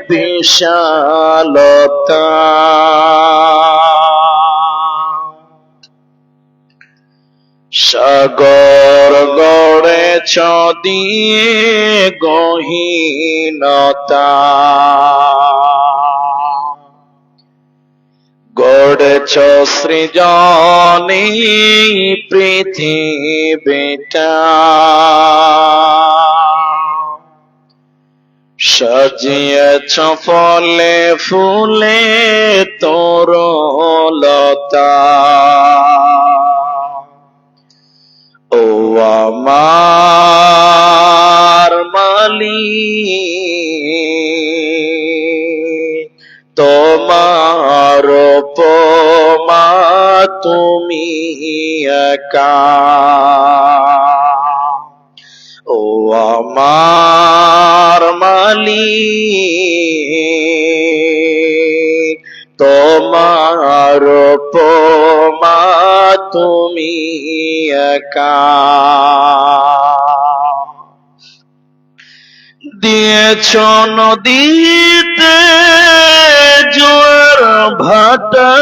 বিশালতা, সাগর গড়েছ দিয়ে গহীনতা, গড়েছ সৃজনে পৃথিবীটা, সাজিয়েছ ফলে ফুলে তরুলতা। ও আমার মালিক, তোমার উপমা তুমি একা। ও আমার মালিক, তোমার উপমা তুমি একা। দিয়েছ নদীতে জোয়ার ভাটা,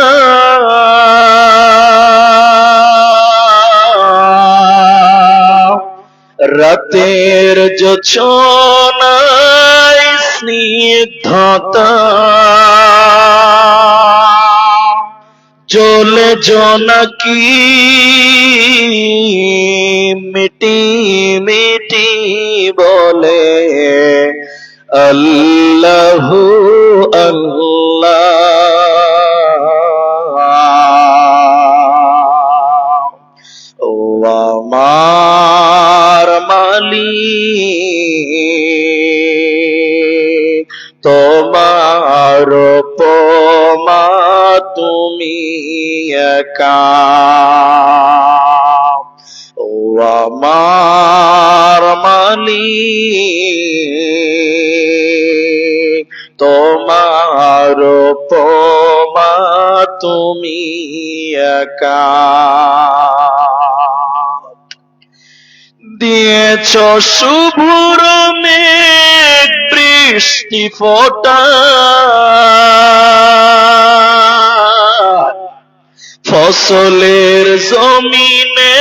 রাতের জোছনায় স্নিগ্ধতা, জ্বলে জোনাকি মিটি মিটি বলে আল্লাহু আল্লাহ। ও আমার মালিক, তোমার উপমা তুমি একা। ও আমার মালিক, তোমার উপমা তুমি একা। দিয়েছ শুভ্র মেঘ বৃষ্টি ফোঁটা, ফসলের জমিনে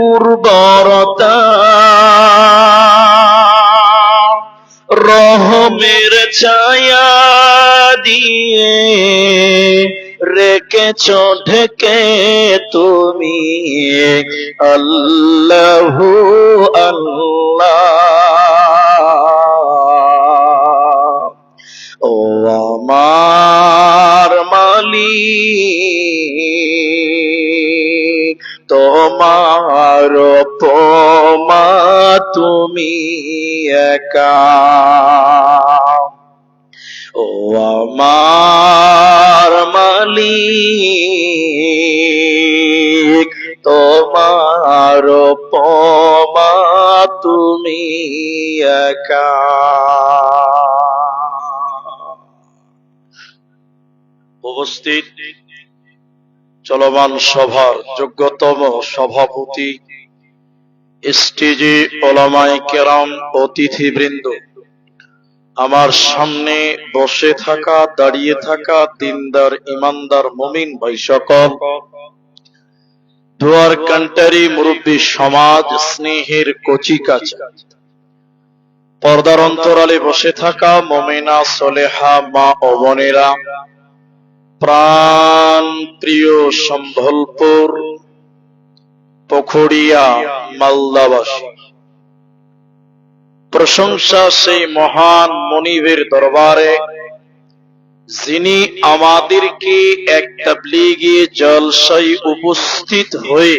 উর্বরতা, রহমের ছায়া দিয়ে রেখেছ ঢেকে তুমি আল্লাহু আল্লাহ। ও আমার মালিক, তোমার উপমা তুমি একা। ও আমার মালিক, তোমার উপমা তুমি একা। উপস্থিত চলমান সভার যোগ্যতম সভাপতি, স্টেজে ওলামায়ে কেরাম, অতিথিবৃন্দ, আমার সামনে বসে থাকা, দাঁড়িয়ে থাকা দিনদার ইমানদার মুমিন ভাই সকল, দুয়ার কান্টারি মুরব্বী সমাজ, স্নেহের কচিকাচা, পর্দার অন্তরালে বসে থাকা মুমিনা সলেহা মা ও বোনেরা, প্রাণ প্রিয় সম্বলপুর পুখুরিয়া মালদাবাসী, প্রশংসা সেই মহান মনিবের দরবারে যিনি আমাদেরকে এক তাবলীগী জলসায় উপস্থিত হয়ে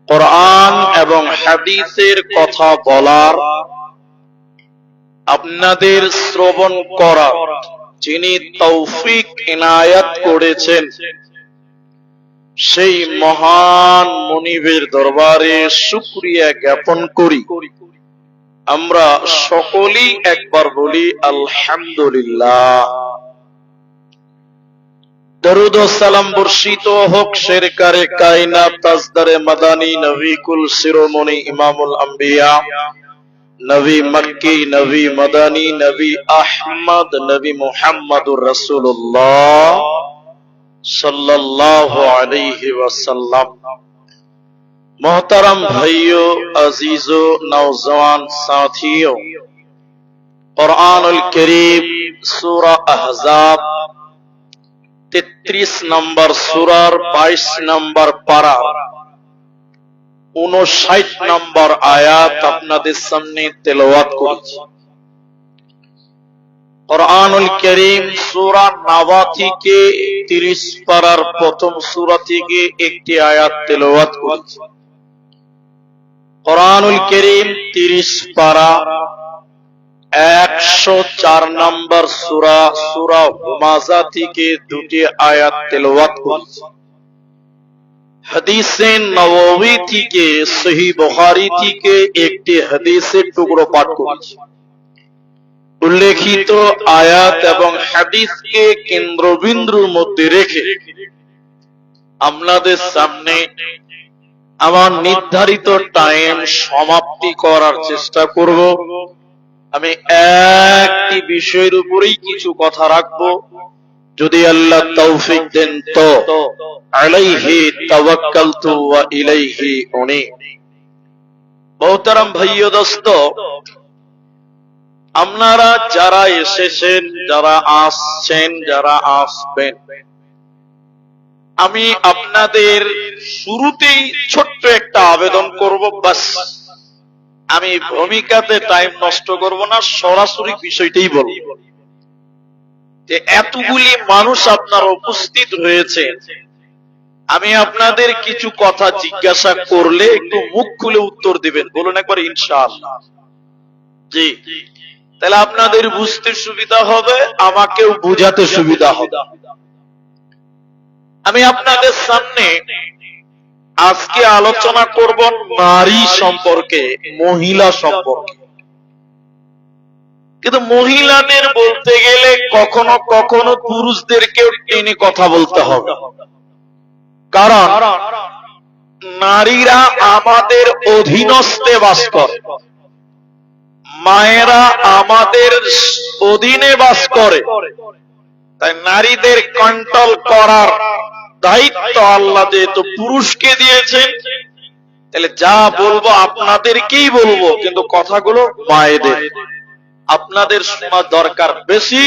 কোরআন এবং হাদিসের কথা বলার, আপনাদের শ্রবণ করার যিনি তৌফিক ইনায়াত করেছেন, সেই মহান মনিবের দরবারে শুকরিয়া জ্ঞাপন করি। আমরা সকলেই একবার বলি আলহামদুলিল্লাহ। দরুদ ও সালাম বর্ষিত হোক শেরকারে কায়নাত, তাজদারে মাদানী, নবী কুল শিরোমণি ইমামুল আম্বিয়া, নবী মক্কি, নবী মদনী, নবী আহমদ, নবী মুহাম্মদুর রাসূলুল্লাহ সাল্লাল্লাহু আলাইহি ওয়াসাল্লাম। मोहतरम भाइयों, अजीजों, नौजवान साथियों, कुरानुल करीम सूरा अहज़ाब 33 नंबर सूरार 22 नंबर पारा 59 नंबर आयात আপনাদের সামনে তেলাওয়াত করেছি। কুরআনুল করিম সূরা নাবা থেকে 30 পারার প্রথম সূরা থেকে একটি আয়াত তেলাওয়াত করেছি। কুরআনুল করিম 30 পারা 104 নম্বর সূরা সূরা হুমাযা থেকে দুটি আয়াত তেলাওয়াত করেছি। হাদিসে নববী থেকে সহিহ বুখারী থেকে একটি হাদিসের টুকরো পাঠ করেছি। উল্লেখিত আয়াত এবং হাদিসকে কেন্দ্রবিন্দুর মধ্যে রেখে আপনাদের সামনে আমার নির্ধারিত টাইম সমাপ্তি করার চেষ্টা করব। আমি একটি বিষয়ের উপরেই কিছু কথা রাখবো, যদি আল্লাহ তৌফিক দেন তো। আলাইহি তাওয়াক্কালতু ওয়া ইলাইহি উনীব। মোহতারাম ভাইও দোস্ত, আপনারা যারা এসেছেন, যারা আসছেন, যারা আসবেন, আমি আপনাদের শুরুতেই ছোট্ট একটা আবেদন করব, বাস। আমি ভূমিকাতে টাইম নষ্ট করব না, সরাসরি বিষয়টাই বলব যে এতগুলি মানুষ আপনারা উপস্থিত হয়েছে, আমি আপনাদের কিছু কথা জিজ্ঞাসা করলে একটু মুখ খুলে উত্তর দিবেন। বলুন একবার ইনশাআল্লাহ। জি, তাহলে আপনাদের বুঝতে সুবিধা হবে, আমাকেও বুঝাতে সুবিধা হবে। আমি আপনাদের সামনে আজকে আলোচনা করব নারী সম্পর্কে, মহিলা সম্পর্কে। কিন্তু মহিলাদের বলতে গেলে কখনো কখনো পুরুষদেরকেও টেনে কথা বলতে হবে, কারণ নারীরা আমাদের অধীনস্থে বাস করে, মায়েরা আমাদের অধীনে বাস করে। তাই নারীদের কন্ট্রোল করার দায়িত্ব আল্লাহ যেহেতু পুরুষকে দিয়েছেন, তাহলে যা বলবো আপনাদেরকেই বলবো, কিন্তু কথাগুলো মায়েদের। আপনাদের শোনা দরকার বেশি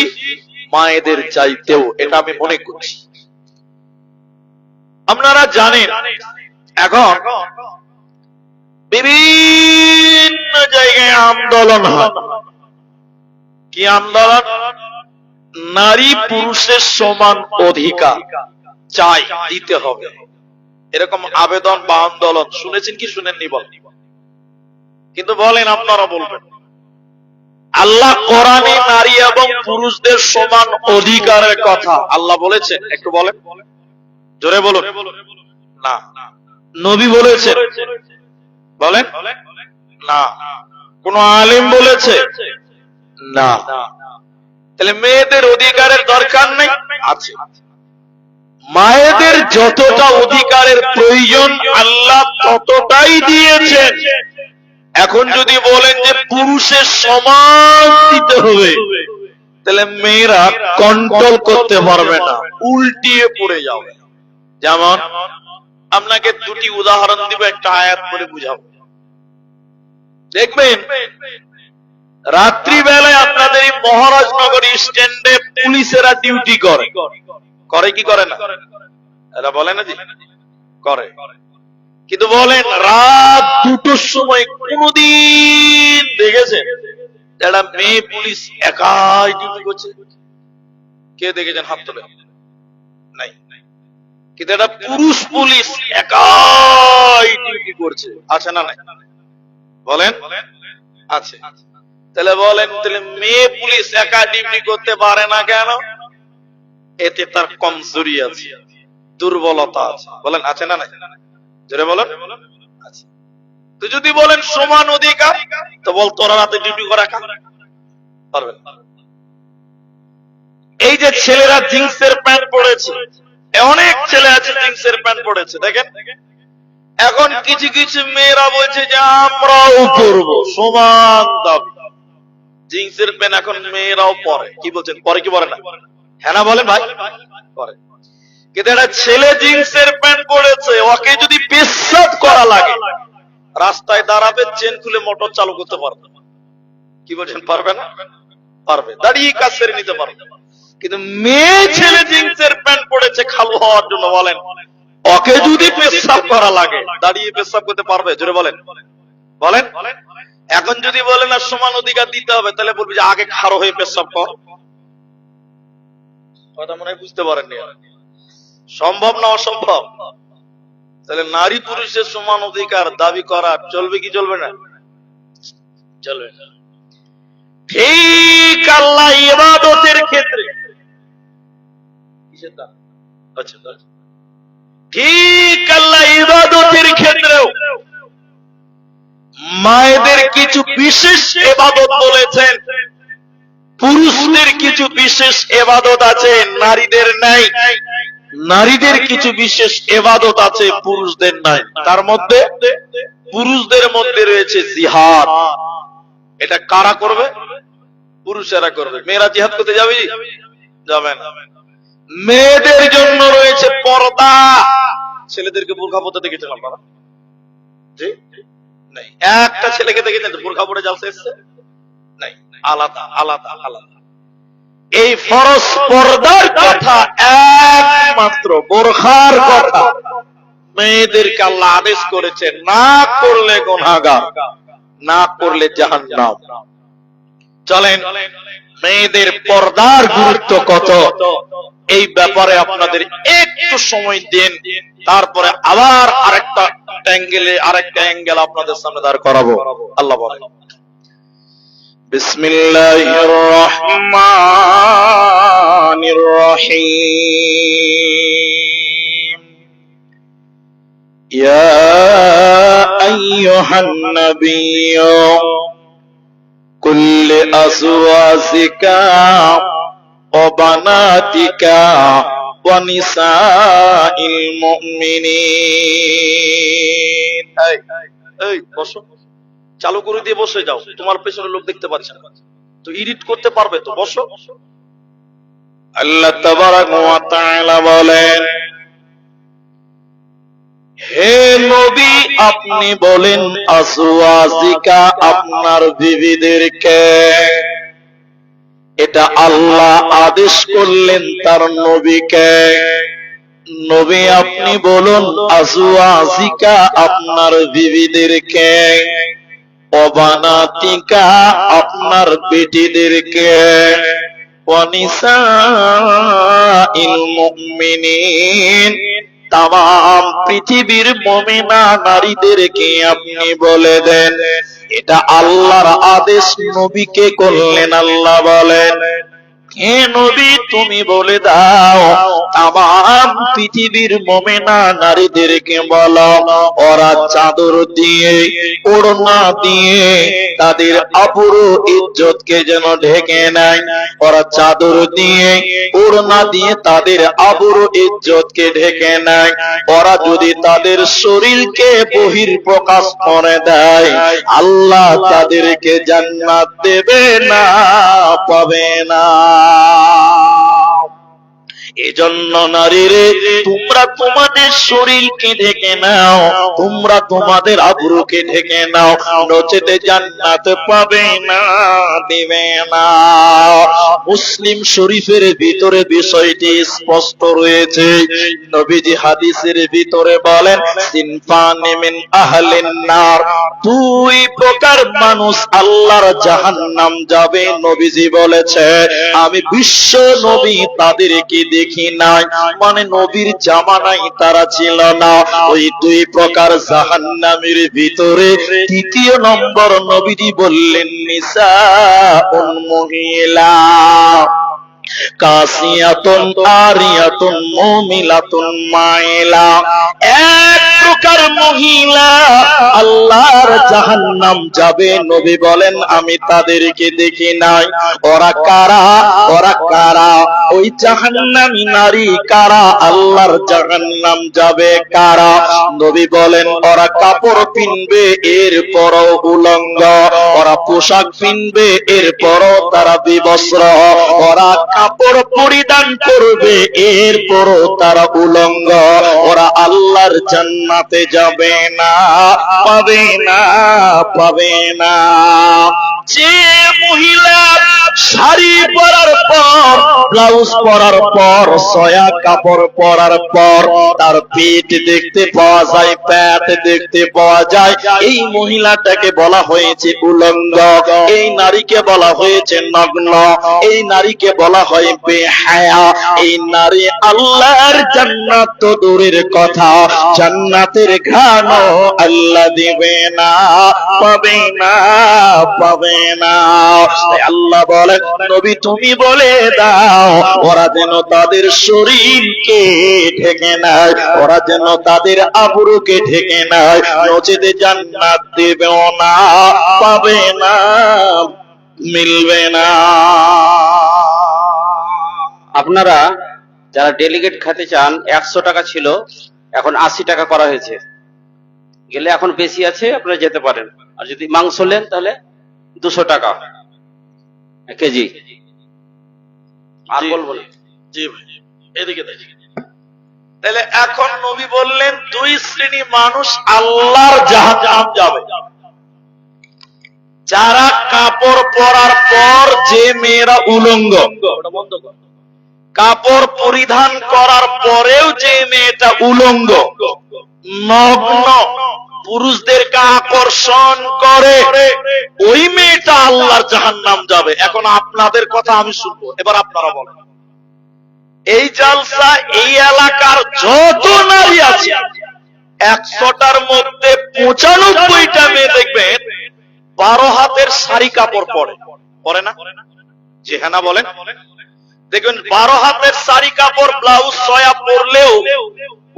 মায়েদের চাইতেও, এটা আমি মনে করছি। আপনারা জানেন এখন বিভিন্ন জায়গায় আন্দোলন হয়। কি আন্দোলন? নারী পুরুষের সমান অধিকার চাই, দিতে হবে, এরকম আবেদন বা আন্দোলন শুনেছেন কি শুনেননি বলেন? কিন্তু বলেন, আপনারা বলবেন আল্লাহ কোরআনে নারী এবং পুরুষদের সমান অধিকারের কথা আল্লাহ বলেছেন? একটু বলেন, জোরে বলুন। না। নবী বলেছেন? বলেন না। কোন আলেম বলেছে? না। তাহলে মেয়েদের অধিকারের দরকার নেই? আছে। মায়েদের যতটা অধিকারের প্রয়োজন আল্লাহ ততটাই দিয়েছেন। এখন যদি বলেন যে পুরুষের সমান দিতে হবে, তাহলে মেয়েরা কন্ট্রোল করতে পারবে না, উল্টিয়ে পড়ে যাবে। যেমন আপনাকে দুটি উদাহরণ দিব, একটা আয়াত করে বুঝাবো। দেখবেন রাত্রিবেলায় আপনাদের এই মহারাজনগর স্ট্যান্ডে পুলিশেরা ডিউটি করে, করে কি করে না? এরা বলে না জি করে। কিন্তু বলেন রাত 2টোর সময় কোনদিন দেখেছেন একটা মেয়ে পুলিশ একাই ডিউটি করছে? কে দেখেছেন? হাত তোলে। নাই। কিন্তু একটা পুরুষ পুলিশ একাই ডিউটি করছে, আছে না নাই? বলেন আছে। তাহলে বলেন, তাহলে মেয়ে পুলিশ একা ডিউটি করতে পারে না কেন? এতে তার কমজোরি আছে, দুর্বলতা আছে। বলেন আছে না নাই? জোরে বলেন আছে। তো যদি বলেন সমান অধিকার, তো বল তোরা রাতে ডিউটি করা পারবে? এই যে ছেলেরা জিন্সের প্যান্ট পরেছে, অনেক ছেলে আছে জিন্সের প্যান্ট পরেছে, দেখেন এখন কিছু কিছু মেয়েরা বলছে যে আমরাও করব, সমান দাবি। জিন্সের প্যান্ট এখন মেয়েরাও পরে, কি বলছেন, পরে কি পরে না? হ্যাঁ না বলেন ভাই, পরে। কিন্তু একটা ছেলে জিন্সের প্যান্ট পরেছে, ওকে যদি পেশাব করা লাগে রাস্তায় দাঁড়াবে, চেন খুলে মোটর চালু করতে পারবে, কি বলছেন, পারবে না? পারবে, দাঁড়িয়ে কাজ সেরে নিতে পারবে। কিন্তু মেয়ে ছেলে জিন্সের প্যান্ট পরেছে খালু হওয়ার জন্য, বলেন ওকে যদি পেশাব করা লাগে দাঁড়িয়ে পেশাব করতে পারবে? জোরে বলেন, বলেন। এখন যদি বলেন না সমান অধিকার দিতে হবে, তাহলে বলবে যে আগে খাড়ো হয়ে পেশাব কর। কথা মনে হয় বুঝতে পারেননি। সম্ভব না অসম্ভব? তাহলে নারী পুরুষের সমান অধিকার দাবি করা চলবে কি চলবে না? চলবে না। ঠিক আল্লাহ ইবাদতের ক্ষেত্রে, আচ্ছা, ঠিক আল্লাহ ইবাদতের ক্ষেত্রেও মায়েদের কিছু বিশেষ ইবাদত বলেছেন, পুরুষদের কিছু বিশেষ ইবাদত আছে, নারীদের নাই। নারীদের কিছু বিশেষ ইবাদত আছে, পুরুষদের নাই। তার মধ্যে পুরুষদের মধ্যে রয়েছে জিহাদ। এটা কারা করবে? পুরুষেরা করবে। মেয়েরা জিহাদ করতে যাবে? যাবে না। মেয়েদের জন্য রয়েছে পর্দা। ছেলেদেরকে বোরখা পরতে দেখেছেন আপনারা? জি নাই। একটা ছেলেকে দেখেছেন বোরখা পরে জালসা এসেছে? নাই, আলাদা আলাদা আলাদা। এই ফরজ পর্দার কথা, একমাত্র বোরখার কথা মেয়েদেরকে আল্লাহ আদেশ করেছে, না করলে গুনাহগার, না করলে জাহান্নাম। চলেন মেয়েদের পর্দার গুরুত্ব কত এই ব্যাপারে আপনাদের একটু সময় দিন, তারপরে আবার আরেকটা অ্যাঙ্গেল আপনাদের সামনে দাঁড় করাবো। আল্লাহ বলেন, বিসমিল্লাহির রহমানির রহিম, ইয়া আইয়ুহান নাবিয়্যু কুল্লি আজওয়াজিকা ওয়া বানাতিকা ওয়া নিসাইল মুমিনিন। এই বসো, চালু করে দিয়ে বসে যাও, তোমার পেছনে লোক দেখতে পাচ্ছে না তো, এডিট করতে পারবে তো, বসো। আল্লাহ তাবারাকা ওয়া তাআলা বলেন, হে নবী আপনি বলেন আজওয়াজিকা, আপনার বিবিদেরকে। এটা আল্লাহ আদেশ করলেন তার নবীকে। নবী আপনি বলুন আজওয়াজিকা, আপনার বিবিদেরকে। অবানাতিকা, আপনার বেটিদেরকে। ওয়ানিসাইল মুমিনিন, তাম পৃথিবীর মুমিনা নারীদেরকে আপনি বলে দেন। এটা আল্লাহর আদেশ নবীকে করলেন। আল্লাহ বলেন, হে নবী তুমি বলে দাও তাম পৃথিবীর মুমিনা নারীদেরকে বলো, ওরা চাদর দিয়ে, ওড়না দিয়ে তাদের আবরু ইজ্জতকে যেন ঢেকে নেয়। ওরা চাদর দিয়ে, ওড়না দিয়ে তাদের আবরু ইজ্জতকে ঢেকে নেয়। ওরা যদি তাদের শরীরকে বহির প্রকাশ করে দেয়, আল্লাহ তাদেরকে জান্নাত দেবে না, পাবে না। এজন্য নারীরে, তোমরা তোমাদের শরীরকে ঢেকে নাও, তোমরা তোমাদের আবরুকে ঢেকে নাও, নচেতে জান্নাত পাবে না, দিবে না। মুসলিম শরীফের ভিতরে বিষয়টি স্পষ্ট রয়েছে। নবীজি হাদিসের ভিতরে বলেন, সিনফানি মিন আহলিন নার, দুই প্রকার মানুষ আল্লাহর জাহান্নাম যাবে। নবীজি বলেছে, আমি বিশ্ব নবী তাদেরকে দেখি নাই, মানে নবীর জামানায় তারা ছিল না। ওই দুই প্রকার জাহান্নামের ভিতরে তৃতীয় নম্বর নবীজি বললেন নিসাউন, মহিলা। কাসিয়াতুন আরিয়াতুন মুমিলাতুন মাইলা, এক প্রকার মহিলা আল্লাহর জাহান্নাম যাবে। নবী বলেন আমি তাদেরকে দেখি নাই। ওরা কারা? ওরা কারা? ওই জাহান্নামী নারী কারা? আল্লাহর জাহান্নাম যাবে কারা? নবী বলেন ওরা কাপড় পিনবে এরপরও উলঙ্গ, ওরা পোশাক পিনবে এরপরও তারা বিবস্ত্র, ওরা কাপড় পরিধান করবে এরপরও তারা উলঙ্গ, ওরা আল্লাহর জান্নাতে যাবে না, পাবে না, পাবে না। যে মহিলা শাড়ি পরার পর, ব্লাউজ পরার পর, সয়া কাপড় পরার পর তার পেট দেখতে পাওয়া যায়, পেট দেখতে পাওয়া যায়, এই মহিলাটাকে বলা হয়েছে উলঙ্গ, এই নারীকে বলা হয়েছে নগ্ন, এই নারীকে বলা হয় বেহায়া। এই নারী আল্লাহর জান্নাত তো দূরের কথা, জান্নাতের ঘ্রাণও আল্লাহ দিবে না, পাবে না, পাবে না। আল্লাহ বলেন নবী তুমি বলে দাও ওরা যেন তাদের শরীরকে ঢেকে নেয়, ওরা যেন তাদের আবরুকে ঢেকে নেয়, নচেতে জান্নাত দেবেও না, পাবে না, মিলবে না। আপনারা যারা ডেলিগেট খেতে চান 100 টাকা ছিল, এখন 80 টাকা করা হয়েছে, গেলে এখন বেশি আছে, আপনারা যেতে পারেন। আর যদি মাংস নেন তাহলে 200 টাকা কেজি। আর বলবো না। জি ভাই, এদিকে দেখি। তাহলে এখন নবী বললেন দুই শ্রেণী মানুষ আল্লাহর জাহান্নাম যাবে। যারা কাপড় পরার পর, যে মেয়েরা উলঙ্গ, কাপড় পরিধান করার পরেও যে মেয়েটা উলঙ্গ, নগ্ন, পুরুষদেরকে আকর্ষণ করে, ওই মেয়েটা আল্লাহর জাহান্নাম যাবে। এখন আপনাদের কথা আমি শুনবো, এবার আপনারা বলেন এই জালসা, এই এলাকার যত নারী আছে 100টার মধ্যে 95টা মেয়ে দেখবেন 12 হাতের শাড়ি কাপড় পরে, পরে না? জি হ্যাঁ না বলেন? দেখবেন 12 হাতের শাড়ি কাপড়, ব্লাউজ, সয়া পরলেও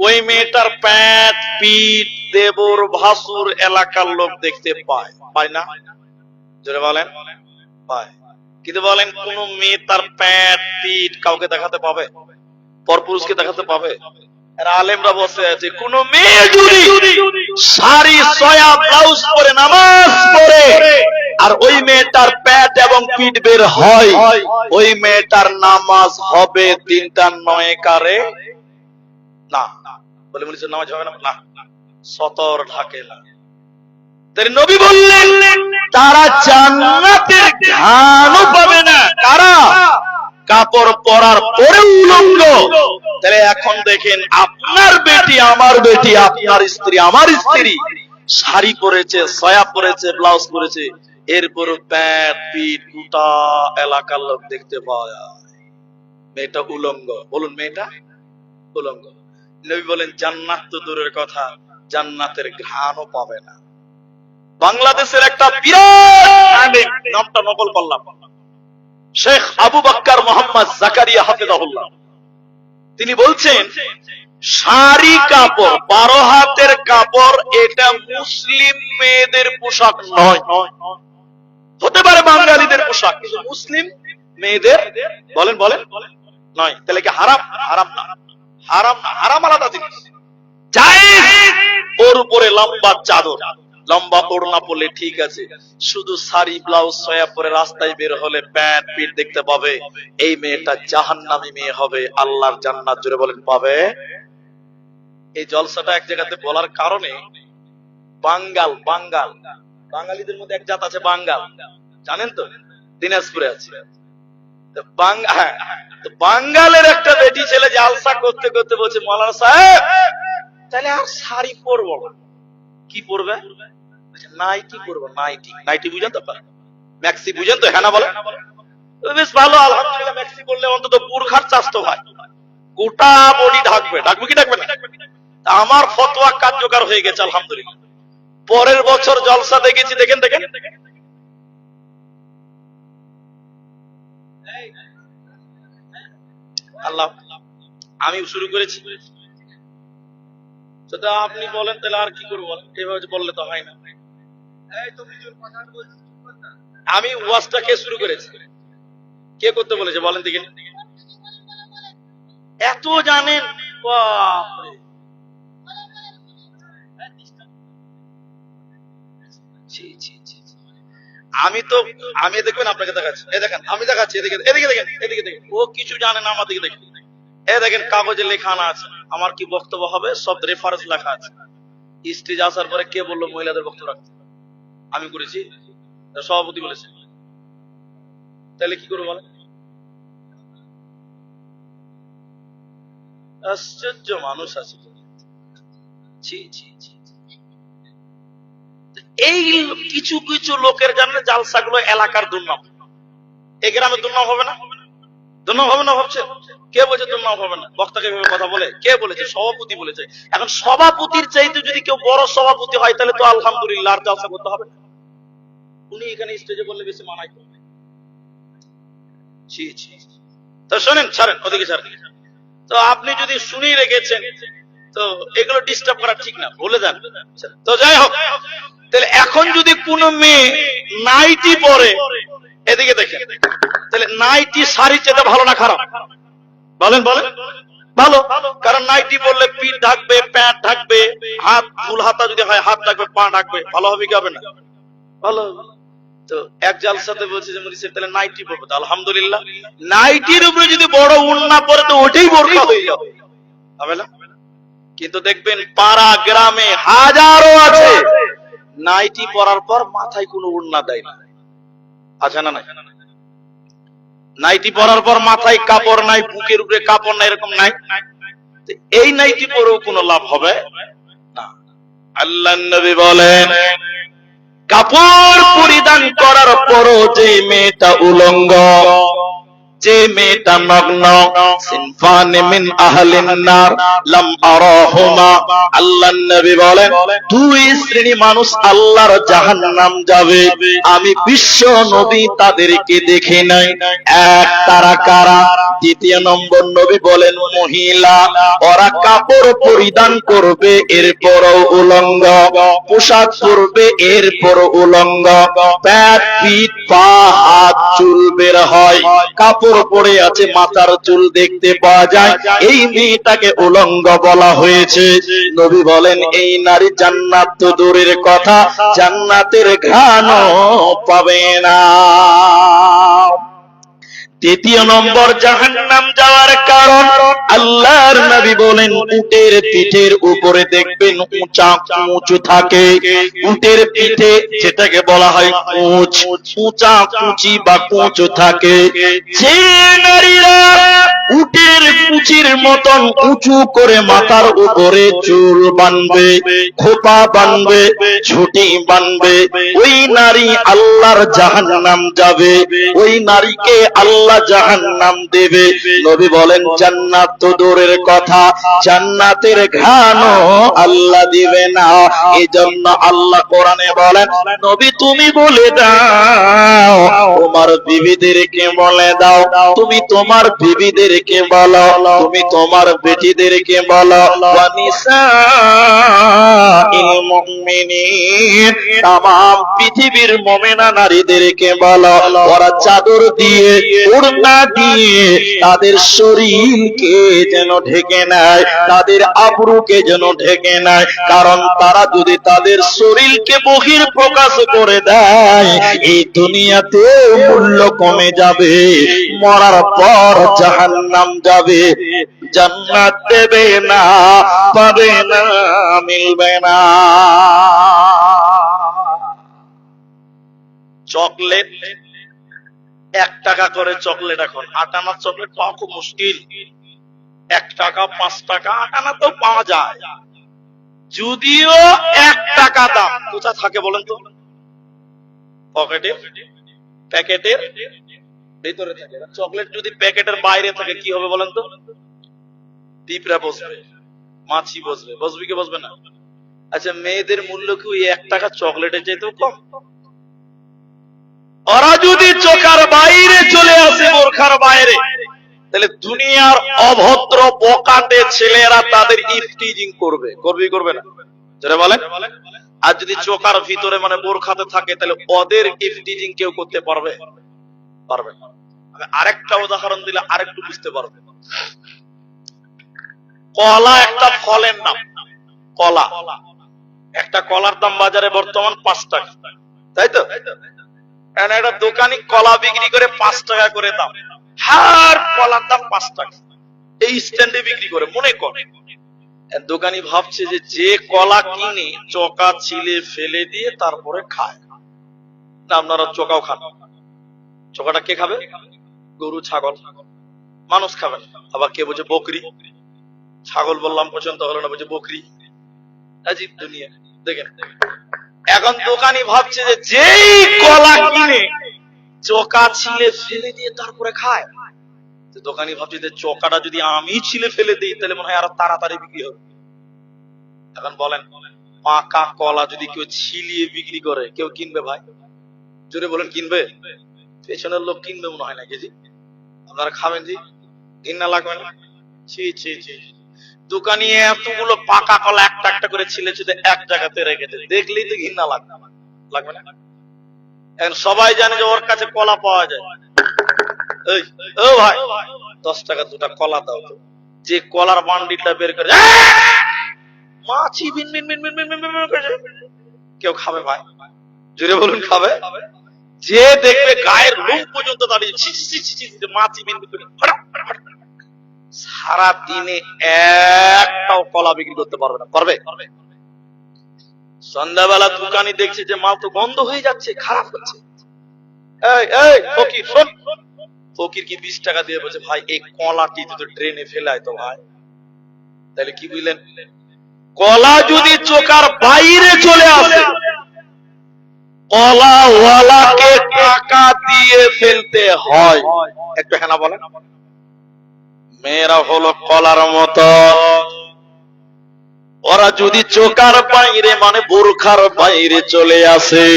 ওই মেয়েটার প্যাট, পিঠ, দেবর, ভাসুর, এলাকার লোক দেখতে পায়, পায় না? জোরে বলেন পায়। কিন্তু বলেন কোন মেয়ে তার প্যাট, পিঠ কাউকে দেখাতে পাবে? পরপুরুষকে দেখাতে পাবে? আলেমরা বসে আছে, কোন মেয়ে যদি শাড়ি, সয়া, ব্লাউজ পরে নামাজ পড়ে আর ওই মেয়েটার প্যাট এবং পিঠ বের হয়, ওই মেয়েটার নামাজ হবে 3টা 9 কারে না। বলে বলেছে নামাজ হবে না, না, সতর ঢাকে না। নবী বললেন তারা জান্নাতের ঘ্রাণও পাবে না। কারা? কাপড় পরার পরে উলঙ্গ। তাহলে এখন দেখেন আপনার বেটি, আমার বেটি, আপনার স্ত্রী, আমার স্ত্রী শাড়ি পরেছে, সয়া পরেছে, ব্লাউজ পরেছে, এরপরও প্যাট, পিঠ, গোটা এলাকার লোক দেখতে পাওয়া যায়, মেয়েটা উলঙ্গ। বলুন মেয়েটা উলঙ্গ। নবী বলেন জান্নাত তো দূরের কথা, জান্নাতের ঘ্রাণও পাবে না। বাংলাদেশের একটা বিরাট আলেম, নামটা নকল করলাম, শেখ আবু বকর মোহাম্মদ জাকারিয়া হাফেজাহুল্লাহ, তিনি বলছেন শাড়ি কাপড়, 12 হাতের কাপড়, এটা মুসলিম মেয়েদের পোশাক নয়। হতে পারে বাঙালিদের পোশাক, কিন্তু মুসলিম মেয়েদের বলেন বলেন নয়। তাহলে কি হারাম? হারাম না, হারাম না, হারাম আলাদা জিনিস। জায়েজ, ওর উপরে লম্বা চাদর, লম্বা ওড়না পরলে ঠিক আছে, শুধু শাড়ি, ব্লাউজ, সয়া পরে রাস্তায় বের হলে প্যান্ট, পিঠ দেখতে পাবে, এই মেয়েটা জাহান্নামী মেয়ে হবে, আল্লাহর জান্নাত জুড়ে বলেন পাবে। এই জলসাটা এক জায়গাতে বলার কারণে বাঙ্গাল, বাঙ্গাল, বাঙালিদের মধ্যে এক জাত আছে বাঙ্গাল, জানেন তো? দিনাজপুরে আছে। বাঙ্গালের একটা বেটি ছেলে জালসা করতে করতে বলছে, মৌলানা সাহেব তাহলে আর শাড়ি পরবো না, কি পরবে? নাইটি পরবো। নাইটি, নাইটি বুঝেন তো? ম্যাক্সি বুঝেন তো? হ্যাঁ না বলে? বেশ ভালো, আলহামদুলিল্লাহ। ম্যাক্সি পরলে অন্তত বুরখার চাস্তো হয়, গোটা বডি ঢাকবে। ঢাকবে কি ঢাকবে না? আমার ফতোয়া কার্যকর হয়ে গেছে আলহামদুলিল্লাহ। পরের বছর জলসা দেখেছি, দেখেন দেখেন, আল্লাহ, আমি শুরু করেছি, সেটা আপনি বলেন তাহলে আর কি করবো? এভাবে বললে তো হয় না। আমি ওয়াজটা কে শুরু করেছি? কে করতে বলেছে বলেন দেখি? এত জানেন, বাপরে। ছি, ছি, ছি, ছি। আমি দেখবেন আপনাকে দেখাচ্ছি, এই দেখেন আমি দেখাচ্ছি, এদিকে এদিকে দেখেন, এদিকে দেখেন, ও কিছু জানে না, আমার দিকে দেখেন, এই দেখেন কাগজে লেখা আছে আমার কি বক্তব্য হবে, সব রেফারেন্স লেখা আছে। স্টেজ আসার পরে কে বললো মহিলাদের বক্তব্য রাখতে? আমি করেছি, সভাপতি বলেছে। তাহলে কি করবো বলেন? আশ্চর্য মানুষ আছে। ছি, ছি, ছি। এই কিছু কিছু লোকের জন্য জালসাগুলো এলাকার দুর্নাম। এই গ্রামের দুর্নাম হবে না? দুর্নাম হবে না ভাবছেন? কে বলছে দুর্নাম হবে না? বক্তাকে ভেবে কথা বলে কে বলেছে? সভাপতি বলেছে। এখন সভাপতির চাইতে যদি কেউ বড় সভাপতি হয় তাহলে তো আলহামদুলিল্লাহ, আর জালসা করতে হবে না। উনি এখানে স্টেজে বললে বেশি মানাই করবে। ছি, ছি। তো শোনেন, ছাড়েন ওদিকে, ছাড়েন। তো আপনি যদি শুনেই রেখেছেন তো এগুলো ডিস্টার্ব করা ঠিক না, ভুলে যান। তো যাই হোক, তাহলে এখন যদি কোনো মেয়ে নাইটি পরে, এদিকে দেখেন, তাহলে নাইটি শাড়ির চেয়ে ভালো না খারাপ? বলেন বলেন। ভালো, কারণ নাইটি পরলে পিঠ ঢাকবে, প্যান্ট ঢাকবে, হাত ফুল হাতা যদি হয় হাত ঢাকবে, পা ঢাকবে, ভালো হবে কি হবে না? ভালো। তো এক জালসাতে বলছে যে মরিসের তাহলে নাইটি পরবে, তো আলহামদুলিল্লাহ। নাইটির উপরে যদি বড় উন্না পরে তো ওটাই বোরকা হয়ে যাবে, হবে না? কিন্তু দেখবেন পাড়া গ্রামে হাজারো আছে নাইটি পরার পর মাথায় কোনো উন্না দেয় না, আছে না? নাই? নাইটি পরার পর মাথায় কাপড় নাই, বুকের উপরে কাপড় নাই, এরকম নাই। এই নাইটি পরেও কোনো লাভ হবে না। আল্লাহর নবী বলেন, কাপড় পরিধান করার পরও যে মেয়েটা উলঙ্গ, যে মেয়েটা নগ্ন, সিনফানে মিন আহলিন নার লাম আরাহুমা, আল্লাহর নবী বলেন দুই শ্রেণী মানুষ আল্লাহর জাহান্নাম যাবে, আমি বিশ্ব নবী তাদেরকে দেখি নাই। এক, তারা কারা? দ্বিতীয় নম্বর নবী বলেন মহিলা, ওরা কাপড় পরিধান করবে এরপরও উলঙ্গ, পোশাক পরবে এরপরও উলঙ্গ, পেট পিঠ পা হাত চুল বের হয়, কাপড় পরে আছে, মাথার চুল দেখতে পাওয়া যায়, এই মেয়েটাকে উলঙ্গ বলা হয়েছে। নবী বলেন এই নারী জান্নাত তো দূরের কথা, জান্নাতের ঘ্রাণও পাবে না। তৃতীয় নম্বর জাহান্নাম যাওয়ার কারণ, আল্লাহর নবী বলেন উটের পিঠের উপরে দেখবেন উঁচা উঁচু থাকে, উটের পিঠে যেটাকে বলা হয় কুঁচ, উঁচা কুচি বা কুঁচু থাকে। যে নারীরা উটের কুচির মতন উঁচু করে মাথার উপরে চুল বাঁধবে, খোপা বাঁধবে, ঝুঁটি বাঁধবে, ওই নারী আল্লাহর জাহান্নাম যাবে, ওই নারীকে আল্লাহ জাহান্নাম দেবে। নবী বলেন জান্নাত তো দূরের কথা, জান্নাতের ঘ্রাণও আল্লাহ দিবে না। এজন্য আল্লাহ কোরআনে বলেন নবী তুমি বলে দাও, তোমার বিবিদেরকে বলে দাও, তুমি তোমার বিবিদেরকে বলো, তুমি তোমার বেটিদেরকে বলো, ওয়ানিসাইল মুমিনিন, তামাম পৃথিবীর মুমিনা নারীদেরকে বলো ওরা চাদর দিয়ে, ওড়না দিয়ে তাদের শরীরকে যেন ঢেকে নেয়, তাদের আবরুকে যেন ঢেকে নেয়। কারণ তারা যদি তাদের শরীরকে বহির প্রকাশ করে দেয়, এই দুনিয়াতে মূল্য কমে যাবে, মরার পর জাহান্নাম যাবে, জান্নাত দেবে না, পাবে না, মিলবে না। চকলেট 1 টাকা করে চকলেট, এখন 8 আনার চকলেট পাওয়া খুব মুশকিল। 1 টাকা 5 টাকা 8 আনা তো পাওয়া যায়, যদিও 1 টাকা দাম। কোথা থাকে বলেন তো? পকেটে, প্যাকেটের ভিতরে থাকে। চকলেট যদি প্যাকেটের বাইরে থাকে কি হবে বলেন তো? পিঁপড়া বসবে, মাছি বসবে, বসবে কি বসবে না? আচ্ছা, মেয়েদের মূল্য কি ওই 1 টাকা চকলেটের চাইতেও কম? ওরা যদি চোখার বাইরে চলে আসে, বোরখার বাইরে, তাহলে দুনিয়ার অভদ্র বকাটে ছেলেরা তাদের ইফটিজিং করবে, করবে করবে না? যারা বলেন। আর যদি চোখার ভিতরে মানে বোরখাতে থাকে, তাহলে ওদের ইফটিজিং কেউ করতে পারবে? পারবে না। আমি আরেকটা উদাহরণ দিলে আরেকটু বুঝতে পারবে। কলা একটা ফলের নাম। কলা, একটা কলার দাম বাজারে বর্তমান 5 টাকা, তাই তো? একটা দোকানি কলা বিক্রি করে 5 টাকা করে দাম, হার কলার দাম 5 টাকা, এই স্ট্যান্ডে বিক্রি করে। মনে কর দোকানি ভাবছে যে যে কলা কিনে চোকা ছিলে ফেলে দিয়ে তারপরে খায় না। আপনারা চোকাও খান, চোকাটা কে খাবে? গরু, ছাগল, মানুষ খাবে না। আবার কে বোঝে বকরি, ছাগল বললাম পছন্দ হলো না, বোঝে বকরি। আজীব দুনিয়া দেখেন। এখন দোকানি ভাবছে যে যেই কলা কিনে চোকা ছিলে ফেলে দিয়ে তারপরে খায়, দোকানি ভাবছে যে চোকাটা যদি আমি ছিলে ফেলে দিই তাহলে মনে হয় আরো তাড়াতাড়ি বিক্রি হবে। এখন বলেন, পাকা কলা যদি কেউ ছিলিয়ে বিক্রি করে কেউ কিনবে ভাই? জোরে বলেন, কিনবে? পেছনের লোক কিনবে মনে হয় না। জি আপনারা খাবেন জি? ঘৃণা লাগবে না? ছি ছি ছি। দোকানি এতগুলো পাকা কলা একটা একটা করে ছিলে ছিলে এক জায়গাতে রেখেছে, দেখলেই তো ঘৃণা লাগবে না? এখন সবাই জানে যে ওর কাছে কলা পাওয়া যায়। এই ও ভাই, 10 টাকা দুটা কলা দাও তো। যে কলার বান্ডিলটা বের করে মাছি বিন বিন বিন বিন বিন বিন বিন করে, কেউ খাবে ভাই? জোরে বলুন, খাবে? যে দেখবে গায়ের লোম পর্যন্ত দাঁড়িয়ে ছি ছি ছি ছি, মাছি বিন বিন করে সারা দিনে একটাও কলা বিক্রি করতে পারবে না। পারবে? সন্ধ্যাবেলা দোকানি দেখছে যে মাল তো বন্ধ হয়ে যাচ্ছে, খারাপ হচ্ছে। এই এই ফকির শোন, ফকির কি 20 টাকা দিয়ে বলছে ভাই এই কলাটি তো ড্রেনে ফেলায় তো ভাই। তাহলে কি বুঝলেন? কলা যদি চোকার বাইরে চলে আসে, কলাওয়ালাকে টাকা দিয়ে ফেলতে হয়। একটু হ্যাঁ না বলেন? মেয়েরা হলো কলার মতো, ওরা যদি চোকার বাইরে মানে বোরখার বাইরে চলে আসে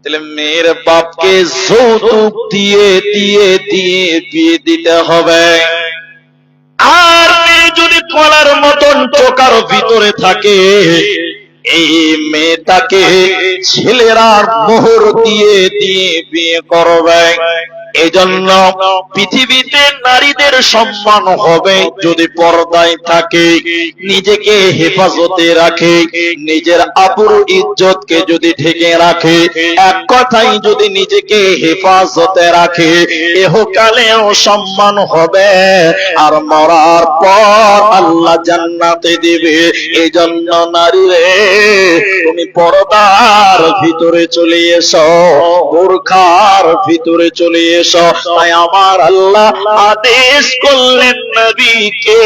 তাহলে মেয়ের বাপকে যৌতুক দিয়ে দিয়ে দিয়ে বিয়ে দিতে হবে। আর মেয়ে যদি কলার মতন চোকার ভিতরে থাকে, এই মেয়েটাকে ছেলেরা মোহর দিয়ে দিয়ে বিয়ে করবে। এজন্য পৃথিবীতে নারীদের সম্মান হবে যদি পর্দায় থাকে, নিজেকে হেফাজতে রাখে, নিজের আবরু ইজ্জতকে যদি ঢেকে রাখে, এক কথাই যদি নিজেকে হেফাজতে রাখে, ইহকালেও সম্মান হবে আর মরার পর আল্লাহ জান্নাতে দিবে। এজন্য নারী রে, তুমি পর্দার ভিতরে চলে এসো, বোরখার ভিতরে চলে এসো। তাই আমার আল্লাহ আদেশ করলেন নবীকে,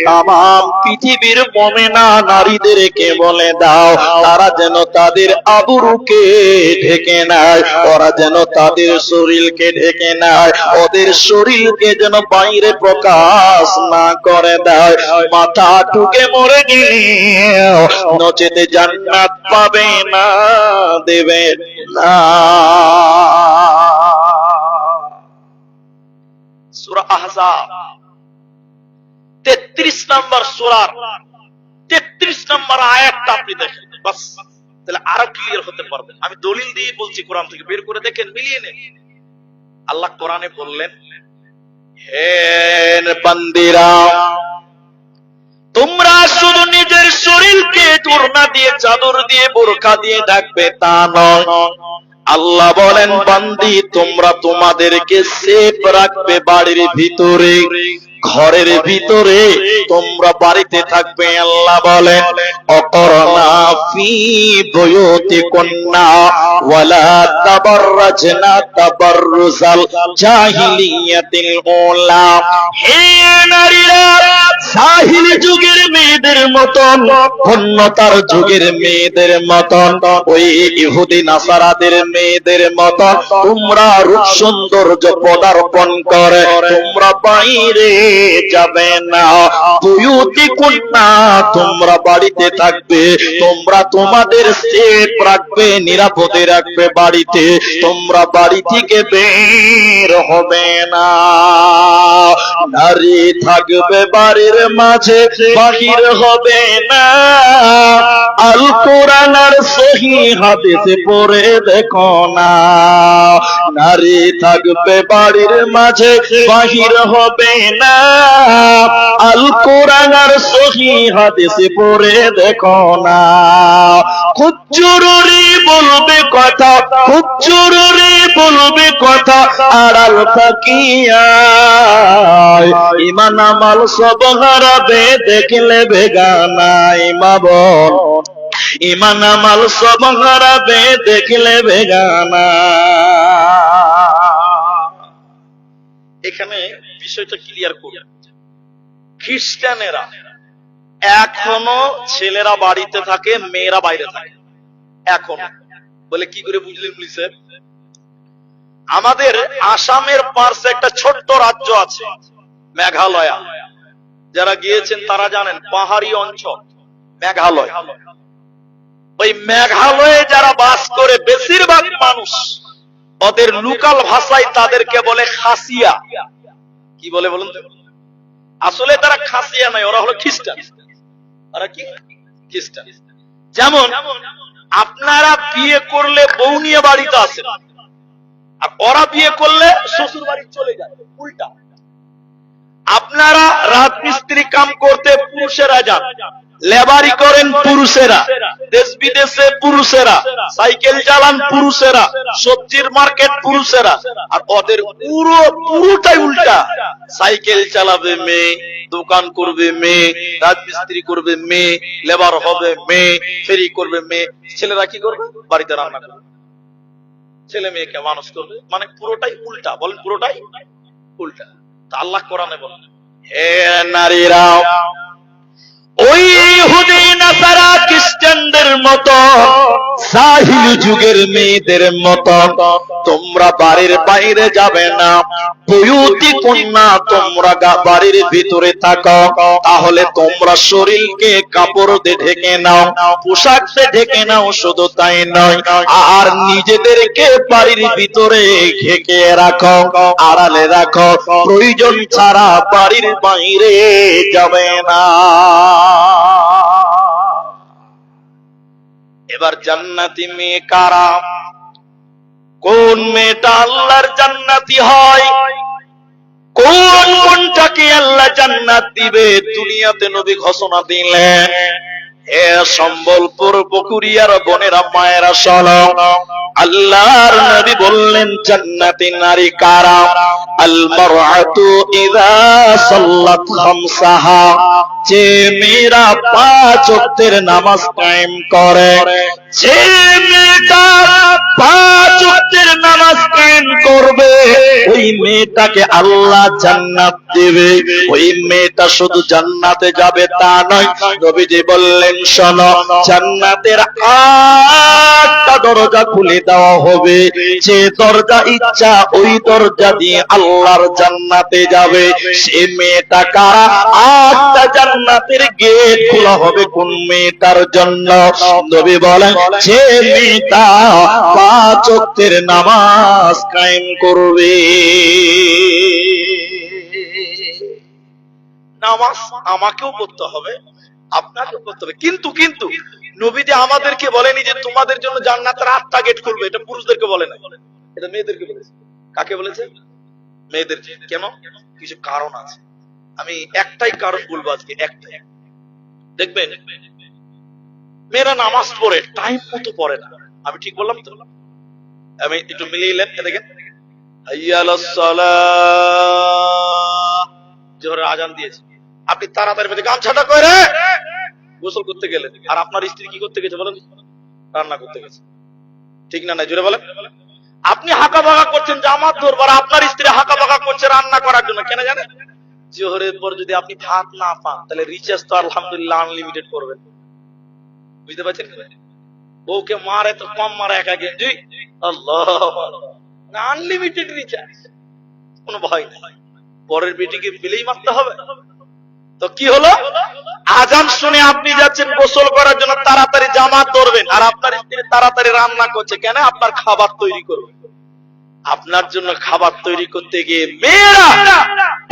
তামাম পৃথিবীর মুমিনা নারীদেরকে বলে দাও তারা যেন তাদের আবরুকে ঢেকে নেয়, ওরা যেন তাদের শরীরকে ঢেকে নেয়, ওদের শরীরকে যেন বাইরে প্রকাশ না করে দেয়। মাথা টুকে মরে গেলে নচেতে জান্নাত পাবে না, দেবে না। সূরা আহজাব 33 নম্বর সূরার 33 নম্বর আয়াতটা আপনি দেখেন, বাস তাহলে আরো ক্লিয়ার হতে পারবেন। আমি দলিল দিয়ে বলছি, কোরআন থেকে বের করে দেখেন, মিলিয়ে নেন। আল্লাহ কোরআনে বললেন, হে বান্দিরা, তোমরা শুধু নিজের শরীরকে ওড়না দিয়ে, চাদর দিয়ে, বোরকা দিয়ে ঢাকবে তা নয়। আল্লাহ বলেন, বান্দি তোমরা তোমাদেরকে সেফ রাখবে বাড়ির ভিতরে, ঘরের ভিতরে, তোমরা বাড়িতে থাকবে। আল্লাহ বলেন, অকরনা ফি বুয়ুতিকুন্না ওয়ালা তাবাররাজনা তাবাররুজাল জাহিলিয়াতিল উলা। হে নারীরা, জাহিলি যুগের মেয়েদের মতন, ধন্যতার যুগের মেয়েদের মতন, ওই ইহুদি নাসারাদের মেয়েদের মতন তোমরা রূপ সৌন্দর্য পদার্পণ করে তোমরা বাইরে যাবে না। বুয়ুতিকুন্না, তোমরা বাড়িতে থাকবে, তোমরা তোমাদের সেফ রাখবে, নিরাপদে রাখবে বাড়িতে, তোমরা বাড়ি থেকে বের হবে না। নারী থাকবে বাড়ির মাঝে, বাহির হবে না। আল কোরআন আর সহি হাদিসে পড়ে দেখো না, নারী থাকবে বাড়ির মাঝে, বাহির হবে না। আল কোরআন আর সহি হাদিসে পড়ে দেখো না। খুব জরুরি বলবে কথা, খুব জরুরি বলবে কথা, আড়াল থাকিয়া ইমান আমাল সব হারাবে দেখলে বেগানাই মা বোন, ইমান আমাল সব হারাবে দেখলে বেগানা। এখানে বিষয়টা ক্লিয়ার করি, খ্রিস্টানেরা এখনো ছেলেরা বাড়িতে থাকে, মেয়েরা বাইরে থাকে এখনো। বলে কি করে বুঝলেন পুলিশ সাহেব? আমাদের আসামের পাশে একটা ছোট্ট রাজ্য আছে মেঘালয়া, যারা গিয়েছেন তারা জানেন, পাহাড়ি অঞ্চল মেঘালয়। ওই মেঘালয়ে যারা বাস করে বেশিরভাগ মানুষ, ওদের লোকাল ভাষায় তাদেরকে বলে খাসিয়া। কি বলে বলুন তো? আসলে তারা খাসিয়া নয়, ওরা হলো খ্রিস্টান। ওরা কি খ্রিস্টান। যেমন আপনারা বিয়ে করলে বউ নিয়ে বাড়িতে আসেন, আর ওরা বিয়ে করলে শ্বশুর বাড়ি চলে যায় উল্টা। আপনারা রাজমিস্ত্রি কাম করতে পুরুষেরা যান, লেবারি করেন পুরুষেরা, দেশ বিদেশে পুরুষেরা, সাইকেল চালান পুরুষেরা, সবজির মার্কেট পুরুষেরা। আর ওদের পুরোটাই উল্টা, সাইকেল চালাবে মেয়ে, দোকান করবে মেয়ে, রাজমিস্ত্রি করবে মেয়ে, লেবার হবে মেয়ে, ফেরি করবে মেয়ে। ছেলেরা কি করবে? বাড়িতে রান্না করবে, ছেলে মেয়েকে মানুষ করবে। মানে পুরোটাই উল্টা। বলেন পুরোটাই উল্টা। তা আল্লাহ কোরআনে বলেন, হে নারীরা, ওই ইহুদি নাসারা খ্রিস্টানদের মতো, জাহিল যুগের মেয়েদের মতো তোমরা বাড়ির বাইরে যাবে না। বুয়ুতি কন্যা, তোমরা বাড়ির ভিতরে থাকো। তাহলে তোমরা শরীরকে কাপড় দিয়ে ঢেকে নাও, পোশাক দিয়ে ঢেকে নাও। শুধু তাই নয়, আর নিজেদেরকে বাড়ির ভিতরে ঢেকে রাখো, আড়ালে রাখো। প্রয়োজন ছাড়া বাড়ির বাইরে যাবে না। এবার জান্নাতি মেয়ে কারা? কোন মেয়েটা আল্লাহর জান্নাতি হয়? কোন কোনটাকে আল্লাহ জান্নাত দিবে? দুনিয়াতে নবী ঘোষণা দিলেন, হে সম্বলপুর পুকুরিয়ার বোনেরা, মায়েরা শোনো, আল্লাহর নবী বললেন জান্নাতি নারী কারা? আল মারআতু ইযা সাল্লাত খামসাহা, যে মেয়েরা 5 ওয়াক্তের নামাজ কায়েম করে। যে মেয়েটা 5 ওয়াক্তের নামাজ কায়েম করবে, ওই মেয়েটাকে আল্লাহ জান্নাত দেবে। ওই মেয়েটা শুধু জান্নাতে যাবে তা নয়, নবীজি বললেন শোনো, জান্নাতের 8টা দরজা খুলে দেওয়া হবে। যে দরজা ইচ্ছা ওই দরজা দিয়ে আল্লাহর জান্নাতে যাবে। সে মেয়েটা কারা? 8টা জান্নাতের গেট খোলা হবে কোন মেয়েটার জন্য? নবী বলেন, যে মেয়েটা 5 ওয়াক্তের নামাজ কায়েম করবে। নামাজ আমাকেও পড়তে হবে, আপনাকেও করতে হবে। কিন্তু কিন্তু নবীজি আমাদেরকে বলেনি যে তোমাদের জন্য জান্নাতের 8টা গেট খুলবে। এটা পুরুষদেরকে বলে না, এটা মেয়েদেরকে বলেছে। কাকে বলেছে? মেয়েদেরকে। কেন? কিছু কারণ আছে। আমি একটাই কারণ বলবো আজকে, একটাই। দেখবেন মেয়েরা নামাজ পড়ে, টাইম মতো পড়ে না। আমি ঠিক বললাম তো? আমি একটু মিলিয়ে নেন, দেখেন, হাইয়া আলাস সালাহ, জোহরের আজান দিয়েছে, আপনি তাড়াতাড়ি মধ্যে গামছাটা করে গোসল করতে গেলেন, আর আপনার স্ত্রী কি করতে গেছে বলেন? রান্না করতে গেছে। ঠিক না? না জোরে বলেন। আপনি হাঁকা বাঁকা করছেন জামাত ধরবার, আপনার স্ত্রী হাঁকা বাঁকা করছে রান্না করার জন্য। কেন জানেন? জোহরের পর যদি আপনি ভাত না পান, তাহলে রিচার্জ তো আলহামদুলিল্লাহ আনলিমিটেড করবেন। বুঝতে পারছেন? বউকে মারে তো কম মারে, একা গেঞ্জি, আল্লাহ, আনলিমিটেড রিচার্জ, কোনো ভয় নেই। পরের বেটিকে পেলেই মারতে হবে। তো কি হলো? আজান শুনে আপনি যাচ্ছেন গোসল করার জন্য, তাড়াতাড়ি জামাত ধরবেন, আর আপনার স্ত্রী তাড়াতাড়ি রান্না করছে। কেন? আপনার খাবার তৈরি করবে। আপনার জন্য খাবার তৈরি করতে গিয়ে মেয়েরা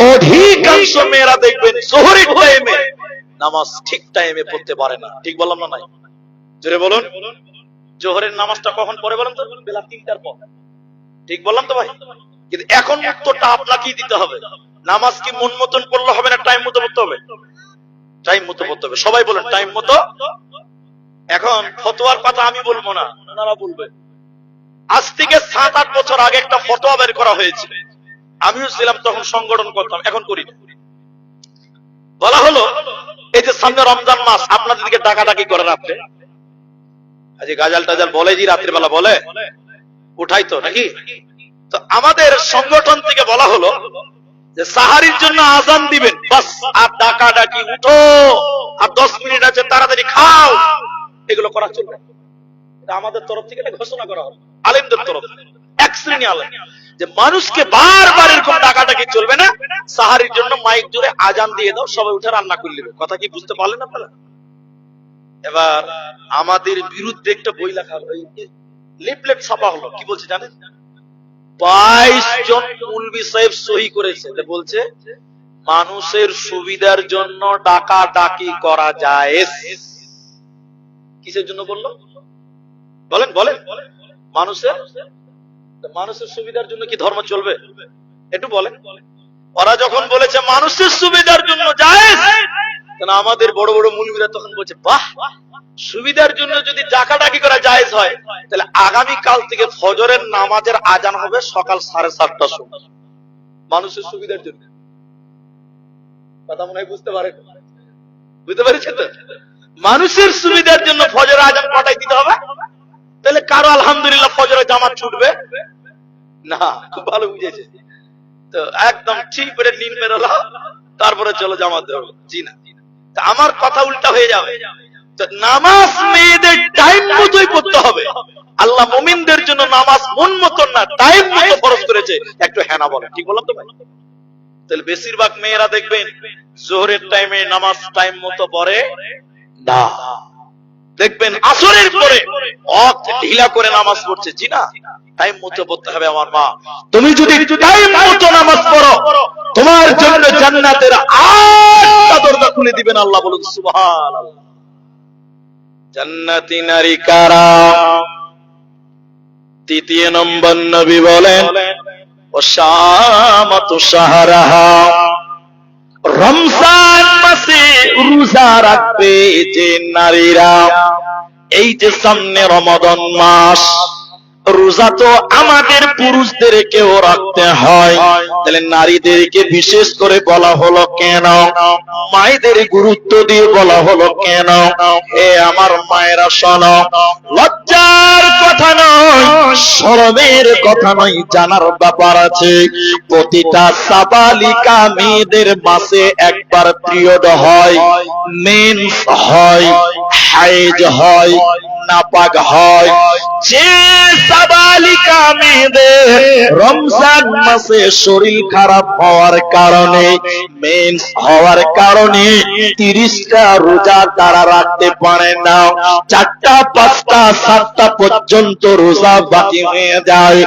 অধিকাংশ মেয়েরা দেখবেন জোহরের টাইমে নামাজ ঠিক টাইমে পড়তে পারে না। ঠিক বললাম না নাই? জোরে বলুন। জোহরের নামাজটা কখন পড়ে বলেন তো? বেলা 3টার পর। ঠিক বললাম তো ভাই? কিন্তু এখন উত্তরটা আপনাকেই দিতে হবে। নামাজ কি মন মতন পড়লে হবে না টাইম মতো পড়তে হবে? টাইম মতো পড়তে হবে। সবাই বলেন টাইম মতো। এখন ফতোয়ার কথা আমি বলবো না, ওনারা বলবে। আজ থেকে 7-8 বছর আগে একটা ফতোয়া বের করা হয়েছে, আমিও ছিলাম তখন, সংগঠন করতাম, এখন করি না। বলা হলো এই যে সামনে রমজান মাস, আপনাদের দিকে ডাকাডাকি করে রাত্রে, আজ গাজাল টাজাল বলে, জি রাত্রে বেলা বলে উঠাই তো নাকি? তো আমাদের সংগঠন থেকে বলা হলো যে সাহারির জন্য আজান দিবেন, বাস, আর ডাকাডাকি উঠো, আর 10 মিনিট আছে তাড়াতাড়ি খাও, এগুলো করা চলবে। এটা আমাদের তরফ থেকে একটা ঘোষণা করা হলো, আলেমদের তরফ থেকে, এক শ্রেণী আলেম, যে মানুষকে বারবার এরকম ডাকাডাকি চলবে না, সাহারির জন্য মাইক জুড়ে আজান দিয়ে দাও, সবাই উঠে রান্না করে নেবে। কথা কি বুঝতে পারলেন আপনারা? এবার আমাদের বিরুদ্ধে একটা বই লেখা হলো, লিফলেট ছাপা হলো, কি বলছে জানেন? 22 জন মৌলভী সাহেব সহি করেছে, বলছে মানুষের সুবিধার জন্য ডাকাডাকি করা যায়। কিসের জন্য বললো বলেন? বলেন, মানুষের সুবিধার জন্য কি ধর্ম চলবে? একটু বলেন। ওরা যখন বলেছে মানুষের সুবিধার জন্য জায়েজ, তাহলে আমাদের বড় বড় মুলবিরা তখন বলছে, বাহ, সুবিধার জন্য যদি ডাকাডাকি করা জায়েজ হয়, তাহলে আগামী কাল থেকে ফজরের নামাজের আজান হবে সকাল 7:30টার সময়, মানুষের সুবিধার জন্য। কথা মনে হয় বুঝতে পারেন? বুঝতে পারছেন তো? মানুষের সুবিধার জন্য ফজরের আজান কটায় দিতে হবে? তাহলে কারো আলহামদুলিল্লাহ ফজরের জামাত ছুটবে না। খুব ভালো বুঝেছে তো, একদম ঠিক করে নিন বেরোলো, তারপরে চলো জামাত দেবো। জি না, আমার কথা উল্টা হয়ে যাবে। নামাজ মেয়েদের টাইম মতোই পড়তে হবে। আল্লাহ মুমিনদের জন্য নামাজ মন মতন না, টাইম মতো ফরজ করেছে। একটু হ্যাঁ না বলেন, ঠিক বললাম তো ভাই? তাহলে বেশিরভাগ মেয়েরা দেখবেন জোহরের টাইমে নামাজ টাইম মতো পড়ে না। দেখবেন আসরের পরে ঢিলা করে নামাজ পড়ছে। জি না, টাইম মতো পড়তে হবে। আমার মা, তুমি যদি টাইম মতো নামাজ পড়ো, তোমার জন্য জান্নাতের 8টা দরজা খুলে দিবেন আল্লাহ। বলুন সুবহানাল্লাহ। জান্নাতি নারী কারা? তৃতীয় নম্বর নবী বলেন, ওয়াশামাতু শাহরাহা, রমজান মাসে রোজা রাখবে যে নারীরা। এই যে সামনে রমাদান মাস, রোজা তো আমাদের পুরুষদেরকেও রাখতে হয়, তাহলে নারীদেরকে বিশেষ করে বলা হলো কেন? মায়েদের গুরুত্ব দিয়ে বলা হলো কেন? এ আমার মায়েরা শোনো, লজ্জার কথা নয়, শরমের কথা নয়, জানার ব্যাপার আছে। প্রতিটা সাবালিকা মেয়েদের মাসে একবার পিরিয়ড হয়, মেন্স হয়, হাইজ হয়, নাপাক হয়। যে সাবালিকা মেয়েদের রমজান মাসে শরীর খারাপ হওয়ার কারণে, মেন্স হওয়ার কারণে 30টা রোজা তারা রাখতে পারে না, 4টা 5টা 7টা পর্যন্ত রোজা বাকি হয়ে যায়,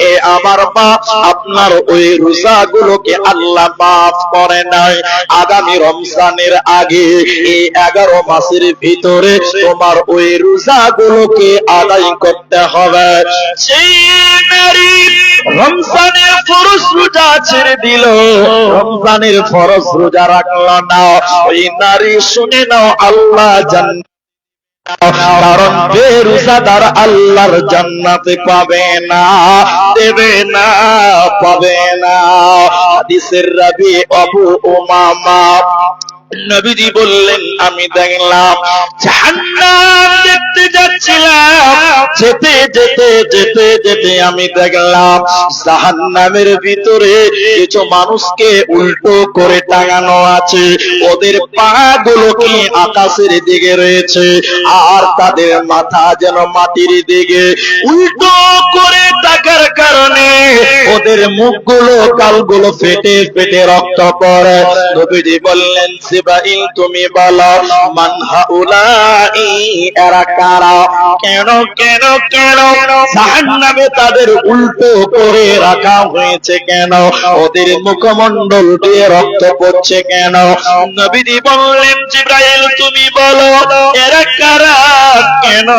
এ আমার মা, আপনার ওই রোজাগুলোকে আল্লাহ মাফ করে নাই। আগামী রমজানের আগে এই 11 মাসের ভিতরে তোমার ওই রোজাগুলোকে আদায় করতে হবে। সেই নারী রমজানের ফরজ রোজা ছেড়ে দিল, রমজানের ফরজ রোজা রাখলো না, ওই নারী শুনে নাও, আল্লাহ জান্নাত, কারণ বেরোজাদার আল্লাহর জান্নাতে পাবে না, দেবে না, পাবে না। হাদিসের রাবি আবু উমামা নবীজি বললেন, আমি দেখলাম জাহান্নাম দেখতে যাচ্ছিলাম, যেতে যেতে যেতে যেতে আমি দেখলাম জাহান্নামের ভিতরে কিছু মানুষকে উল্টো করে টাঙানো আছে, ওদের পা গুলো কি আকাশের দিকে রয়েছে, আর তাদের মাথা যেন মাটির দিকে। উল্টো করে টাকার কারণে ওদের মুখগুলো, গালগুলো ফেটে ফেটে রক্ত পড়ে। নবীজি বললেন, জিবরাইল তুমি বলো মান হাউলাই এরা কারা, কেন কেন কেন জাহান্নামে তাদের উল্টো করে রাখা হয়েছে, কেন ওদের মুখমণ্ডল দিয়ে রক্ত পড়ছে কেন? নবীজি বললেন জিবরাইল তুমি বলো এরা কারা, কেন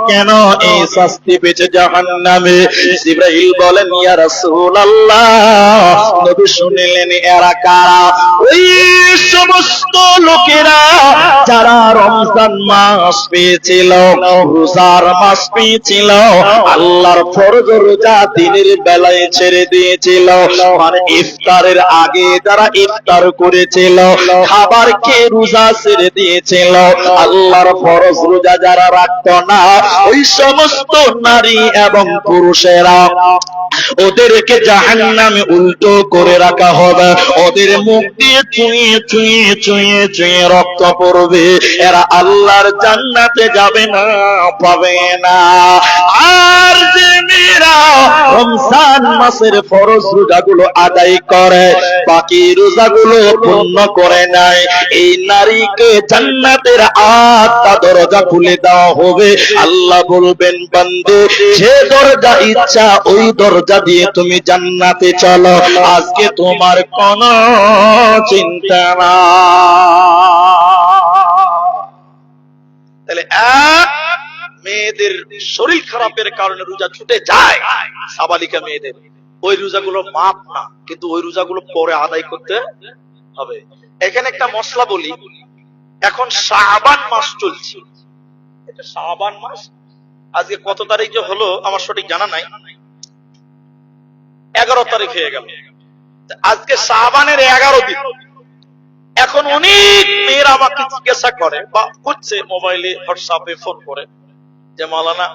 কেন এই শাস্তি পেয়েছে জাহান্নামে? জিবরাইল বলেন ইয়া রাসূলুল্লাহ, নবী শুনলেন এরা কারা? ওই সমস্ত লোকেরা যারা রমজান মাস পেয়েছিল, রোজার মাস পেয়েছিল, আল্লাহর ফরজ রোজা দিনের বেলায় ছেড়ে দিয়েছিল, আর ইফতারের আগে যারা ইফতার করেছিল, খাবার খেয়ে রোজা ছেড়ে দিয়েছিল, আল্লাহর ফরজ রোজা যারা রাখত না, ওই সমস্ত নারী এবং পুরুষেরা ওদেরকে জাহান্নামে উল্টো করে রাখা হবে, ওদের মুখ দিয়ে চুঁয়ে চুঁয়ে চুঁয়ে চুঁয়ে রক্ত পড়বে, এরা আল্লাহর জান্নাতে যাবে না, পাবে না। আর যে মেয়েরা রমজান মাসের ফরজ রোজাগুলো আদায় করে, বাকি রোজাগুলো পূর্ণ করে নাই, এই নারীকে জান্নাতের আটটা দরজা খুলে দেওয়া হবে। আল্লাহ বলবেন বান্দে যে দরজা ইচ্ছা ওই দরজা দিয়ে তুমি জান্নাতে চলো, আজকে তোমার কোনো চিন্তা না। তাহলে এক মেয়েদের শরীর খারাপের কারণে রোজা ছুটে যায়, সাবালিকা মেয়েদের, ওই রোজাগুলো মাপ না, কিন্তু ওই রোজাগুলো পরে আদায় করতে হবে। এখানে একটা মশলা বলি, এখন শাবান মাস চলছে, এটা শাবান মাস, আজকে কত তারিখ যে হলো আমার সঠিক জানা নাই, 11 তারিখ হয়ে গেল, আজকে শাবানের 11 দিন। এখন অনেক মেয়েরা আমাকে জিজ্ঞাসা করে বা করছে মোবাইলে হোয়াটসঅ্যাপে ফোন করে যে মাওলানা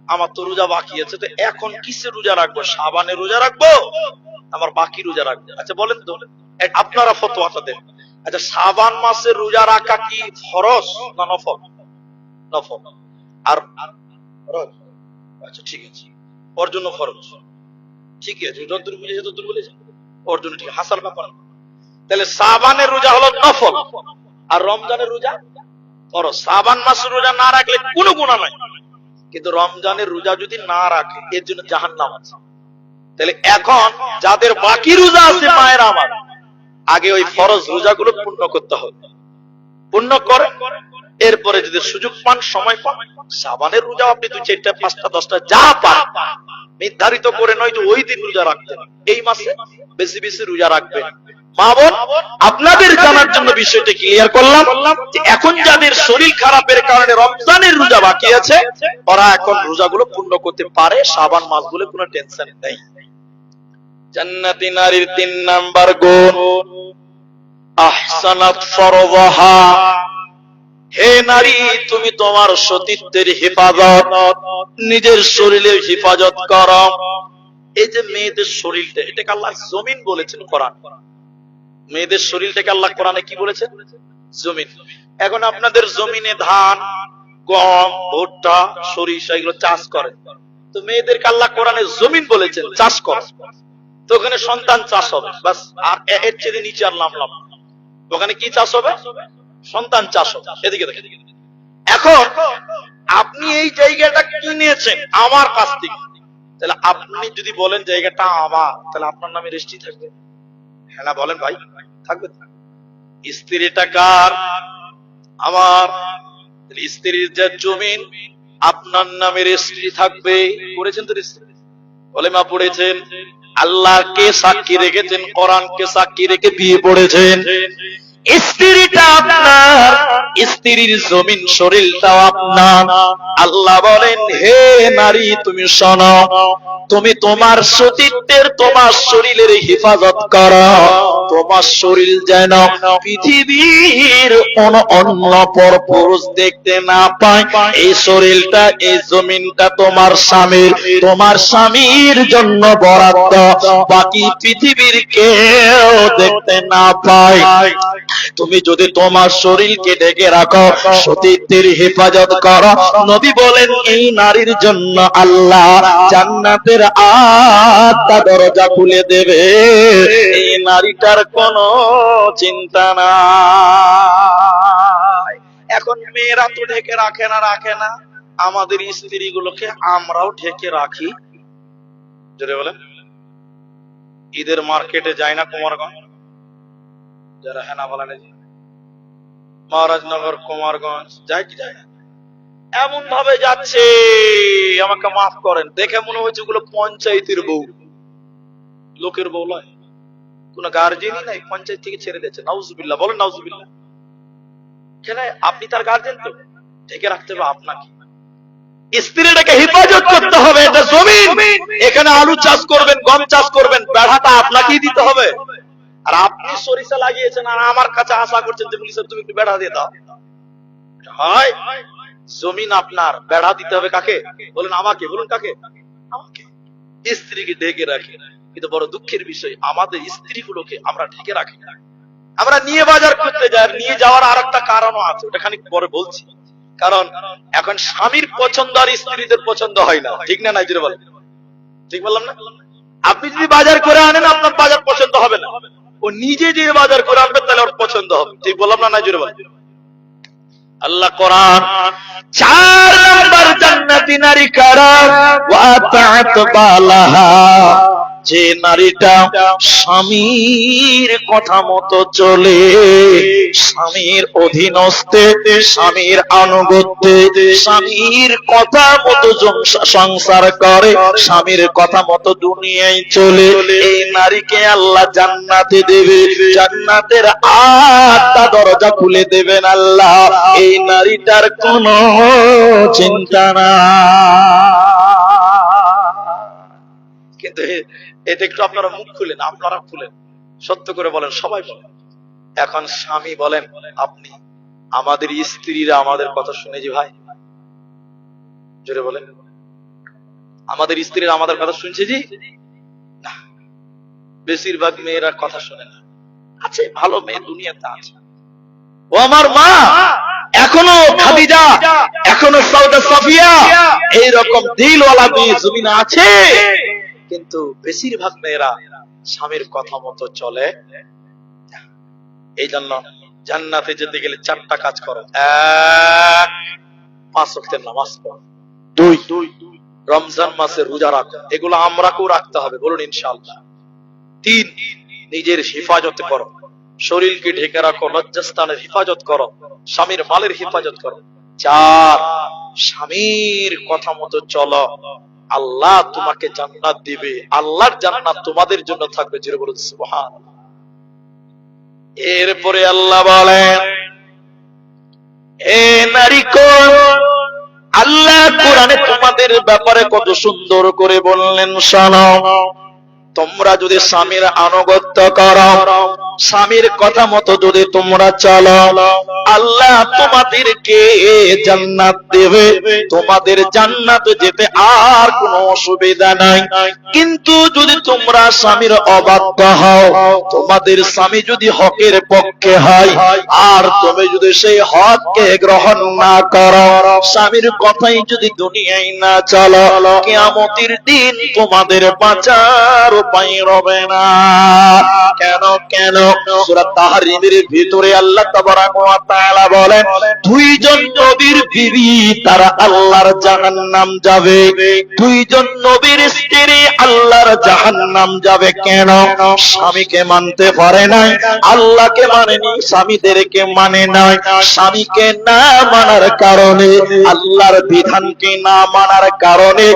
আমার তো রোজা বাকি আছে, তো এখন কিসে রোজা রাখবো, শাবানে রোজা রাখবো আমার বাকি রোজা রাখবো? আচ্ছা বলেন তো, আপনারা ফতোয়াটা দেন। আচ্ছা শাবান মাসে রোজা রাখা কি ফরজ না নফল? নফল। আর আচ্ছা ঠিক আছে, ওর জন্য ফরজ, ঠিক আছে, যতদূর বুঝেছে ততদূর বলেছে, ওর জন্য ঠিক হাসার ব্যাপার। তাহলে শাবানের রোজা হলো নফল, আর রমজানের রোজা ফরজ। শাবান মাসের রোজা না রাখলে কোনো গুনাহ নাই, কিন্তু রমজানের রোজা যদি না রাখে এর জন্য জাহান্নাম আছে। তাহলে এখন যাদের বাকি রোজা আছে মায়েরা আমার, আগে ওই ফরজ রোজাগুলো পূর্ণ করতে হবে, পূর্ণ করে এরপরে যদি সুযোগ পান, সময় পান, শাবানের রোজা আপনি 2, 4, 5, 10 যা পান নির্ধারিত করে নয় যে ওই দিন রোজা রাখতেন, এই মাসে বেশি বেশি রোজা রাখবেন। মা বোন আপনাদের জানার জন্য বিষয়টা ক্লিয়ার করলাম যে এখন যাদের শরীর খারাপের কারণে রমজানের রোজা বাকি আছে, ওরা এখন রোজাগুলো পূর্ণ করতে পারে, শাবান মাসগুলো কোনো টেনশন নেই। জান্নাতি নারীর 3 নাম্বার গুণ আহসানাত ফরজাহা। হে নারী, তুমি তোমার সতীত্বের হেফাজত, নিজের শরীরের হেফাজত করো। এই যে মেয়েদের শরীরটা, এটাকে আল্লাহ জমিন বলেছেন কোরআন। মেয়েদের শরীরটাকে আল্লাহ কোরআনে কি বলেছেন? জমিন। এখন আপনাদের জমিনে ধান, গম, ভুট্টা, সরিষা এগুলো চাষ করে, তো মেয়েদেরকে আল্লাহ কোরআনে জমিন বলেছেন চাষ কর, তো ওখানে সন্তান চাষ হবে, বাস। আর এর চেয়ে নিচে আর নামলাম, ওখানে কি চাষ হবে? সন্তান চাষ হবে। এদিকে দেখেন, এখন আপনি এই জায়গাটা কিনেছেন আমার কাছ থেকে, তাহলে আপনি যদি বলেন জায়গাটা আমার, তাহলে আপনার নামে রেজিস্ট্রি থাকবে? হ্যাঁ না বলেন ভাই, থাকবে। স্ত্রীটা কার? আমার। স্ত্রীর যে জমিন আপনার নামে রেজিস্ট্রি থাকবে। করেছেন তো রেজিস্ট্রি? কলেমা পড়েছেন, আল্লাহকে সাক্ষী রেখেছেন, কোরআনকে সাক্ষী রেখে বিয়ে পড়েছেন। স্ত্রীটা আপনার, স্ত্রীর জমিন শরীরটাও আপনার। আল্লাহ বলেন হে নারী তুমি শোনো, তুমি তোমার সতীত্বের, তোমার শরীরের হেফাজত করো, তোমার শরীর যেন পৃথিবীর কোন অন্য পর পুরুষ দেখতে না পায়। এই শরীরটা, এই জমিনটা তোমার স্বামীর, তোমার স্বামীর জন্য বরাদ্দ, বাকি পৃথিবীর কেউ দেখতে না পায়। তুমি যদি তোমার শরীরকে ঢেকে রাখো, সতীত্বের হেফাজত করো, নবী বলেন এই নারীর জন্য আল্লাহ জান্নাতের আটটা দরজা খুলে দেবে। এই নারীটার কোনো চিন্তা নাই। এখন মেয়েরা তো ঢেকে রাখে না, আমাদের স্ত্রীগুলোকে আমরাও ঢেকে রাখি। যদি বলেন ঈদের মার্কেটে যায় না কুমারগঞ্জ, যারা হ্যাঁ না বলেন, মহারাজনগর কুমারগঞ্জ যায় কি যায় না, এমন ভাবে যাচ্ছে, আমাকে মাফ করেন, দেখে মনে হচ্ছে ওগুলো পঞ্চায়েতের বউ, লোকের বউ নয়, কোন গার্জেনই নাই, পঞ্চায়েত থেকে ছেড়ে দিয়েছে। নাউজুবিল্লাহ, বলেন নাউজুবিল্লাহ। কেন? আপনি তার গার্জেন, তো ঢেকে রাখতে হবে আপনাকে। স্ত্রীটাকে হেফাজত করতে হবে, এটা জমিন, এখানে আলু চাষ করবেন, গম চাষ করবেন, বেড়াটা আপনাকেই দিতে হবে। আর আপনি সরিষা লাগিয়েছেন আর আমার কাছে আশা করছেন যে পুলিশের তুমি একটু বেড়া দিয়ে দাও। হয় জমিন আপনার, বেড়া দিতে হবে কাকে? বলেন আমাকে, বলুন কাকে? আমাকে। স্ত্রীকে ঢেকে রাখে, কিন্তু বড় দুঃখের বিষয় আমাদের স্ত্রীগুলোকে আমরা ঢেকে রাখি না। আমরা নিয়ে বাজার করতে যাই, নিয়ে যাওয়ার আর একটা কারণও আছে, ওটা খানিক পরে বলছি। কারণ এখন স্বামীর পছন্দ আর স্ত্রীদের পছন্দ হয় না, ঠিক না? নাই বলেন, ঠিক বললাম না? আপনি যদি বাজার করে আনেন, আপনার বাজার পছন্দ হবে না, ও নিজে যে বাজার করে আনবে তাহলে ওর পছন্দ হবে, ঠিক বললাম না? নাই বলেন। আল্লাহ কোরআন 4 নাম্বার জান্নাতি নারী কারা? ওয়া তাআত বালাহা, যে নারীটা স্বামীর কথা মতো চলে, স্বামীর অধীনস্থে, স্বামীর আনুগত্যে, স্বামীর কথা মতো সংসার করে, স্বামীর কথা মতো দুনিয়ায় চলে, এই নারীকে আল্লাহ জান্নাতে দেবে। জান্নাতের 8টা দরজা খুলে দেবেন আল্লাহ। এই নারীটার কোনো চিন্তা না। কিন্তু এটা একটু আপনারা মুখ খুলেন, আপনারা খুলেন, সত্য করে বলেন, সবাই বলেন। এখন স্বামী বলেন, আপনি আমাদের স্ত্রীরা আমাদের কথা শুনেছি ভাই, জোরে বলেন, আমাদের স্ত্রীরা আমাদের কথা শুনছে জি? না, বেশিরভাগ মেয়েরা কথা শোনে না। আছে ভালো মেয়ে দুনিয়াতে আছে, ও আমার মা, এখনো খাদিজা, এখনো সাউদা সাফিয়া, এইরকম দিলওয়ালা মেয়ে জমিনে আছে। কিন্তু বেশিরভাগ মেয়েরা স্বামীর কথা মতো চলে। এই জন্য জান্নাতে যেতে গেলে 4টা কাজ করো। 1, 5 ওয়াক্তের নামাজ পড়ো। 2, রমজান মাসে রোজা রাখো, এগুলো আমরাকেও রাখতে হবে, বলুন ইনশাআল্লাহ। 3, নিজের হেফাজত করো, শরীরকে ঢেকে রাখো, লজ্জাস্থানের হেফাজত করো, স্বামীর মালের হেফাজত করো। 4, স্বামীর কথা মতো চলো, আল্লাহ তোমাকে জান্নাত দিবে, আল্লাহর জান্নাত তোমাদের জন্য থাকবে, জোরে বলুন সুবহানাল্লাহ। এরপরে আল্লাহ বলেন, এ নারীগণ, আল্লাহ কোরআনে তোমাদের ব্যাপারে কত সুন্দর করে বললেন, শোনো, তোমরা যদি স্বামীর আনুগত্য করো, স্বামীর কথা মতো যদি তোমরা চলো, আল্লাহ তোমাদেরকে জান্নাত দেবে, তোমাদের জান্নাতে যেতে আর কোনো অসুবিধা নাই। কিন্তু যদি তোমরা স্বামীর অবাধ্য হও, তোমাদের স্বামী যদি হকের পক্ষে হয়, আর তুমি যদি সেই হককে গ্রহণ না করো, স্বামীর কথাই যদি দুনিয়ায় না চলো, কিয়ামতের দিন তোমাদের বাঁচার উপায় রবে না। কেন কেন? সূরা তাহরিমের ভিতরে আল্লাহ তাবারাক ওয়া তাআলা বলেন, 2 জন নবীর বিবি তারা আল্লাহর জাহান্নাম যাবে, 2 জন নবীর স্ত্রী আল্লাহর জাহান্নাম যাবে। কেন? স্বামীকে মানতে পারে নাই, আল্লাহকে মানেনি, স্বামীদেরকে মানে নাই। স্বামীকে না মানার কারণে, আল্লাহর বিধানকে না মানার কারণে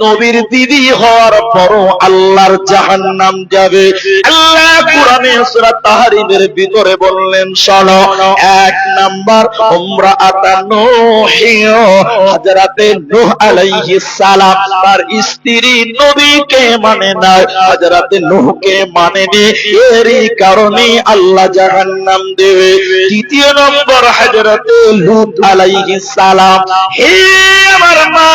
নবীর বিবি হওয়ার পরও আল্লাহর জাহান্নাম যাবে। আল্লাহ কোরআনে সূরা তাহরিমের ভিতরে বললেন, শোনো, 1 নাম্বার, ইমরাআতুন নূহ, হযরতে নূহ আলাইহিস সালাম তার স্ত্রী নবীকে মানে না, হযরতে নূহকে মানেনি, এরই কারণে আল্লাহ জাহান্নাম দেবে। 2 নম্বর, হযরতে লূত আলাইহিস সালাম, হে আমার মা,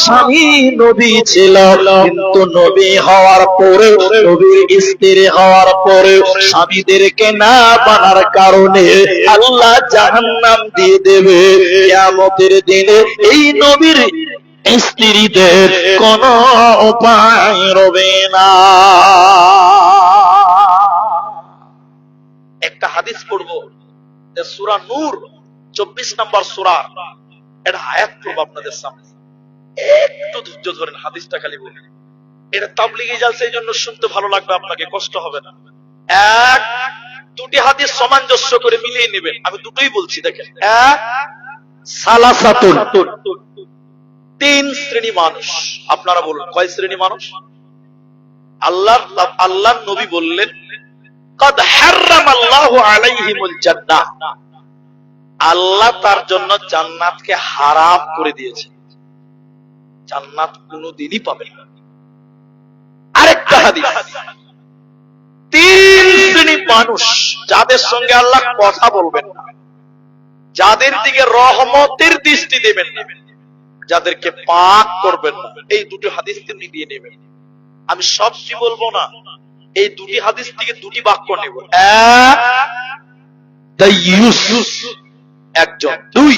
স্বামী নবী ছিল, কিন্তু নবী হওয়ার পরে, নবীর স্ত্রী হওয়ার পরে স্বামীদেরকে না মানার কারণে আল্লাহ জাহান্নাম দিয়ে দেবে। কিয়ামতের দিনে এই নবীর স্ত্রীদের কোনো উপায় রবে না। একটা হাদিস পড়বো, সূরা নূর 24 নম্বর সূরা, এটা আয়াত পড়বো আপনাদের সামনে, একটু ধৈর্য ধরেন, হাদিসটা খালি বলি। এটা তাবলীগী জালসা, এই জন্য শুনতে ভালো লাগবে আপনাকে, কষ্ট হবে না। এক দুটি হাদিস সামঞ্জস্য করে মিলিয়ে নেবেন, আমি দুটোই বলছি দেখেন। এক, সালাসাতুন, তিন শ্রেণী মানুষ। আপনারা বলুন কয় শ্রেণী মানুষ? আল্লাহর নবী বললেন, قد حرم الله عليهم الجنة, আল্লাহ তার জন্য জান্নাতকে হারাম করে দিয়েছে, জান্নাত কোনোদিনই পাবে না। আরেকটা হাদিস, তিন শ্রেণী মানুষ যাদের সঙ্গে আল্লাহ কথা বলবেন না, যাদের দিকে রহমতের দৃষ্টি দেবেন না, যাদেরকে পাক করবেন না। এই দুটো হাদিসকে মিলিয়ে নেবেন। আমি সবটি বলবো না, এই দুটি হাদিস থেকে দুটি বাক্য নেব। এক, দাইয়ুস একজন। দুই,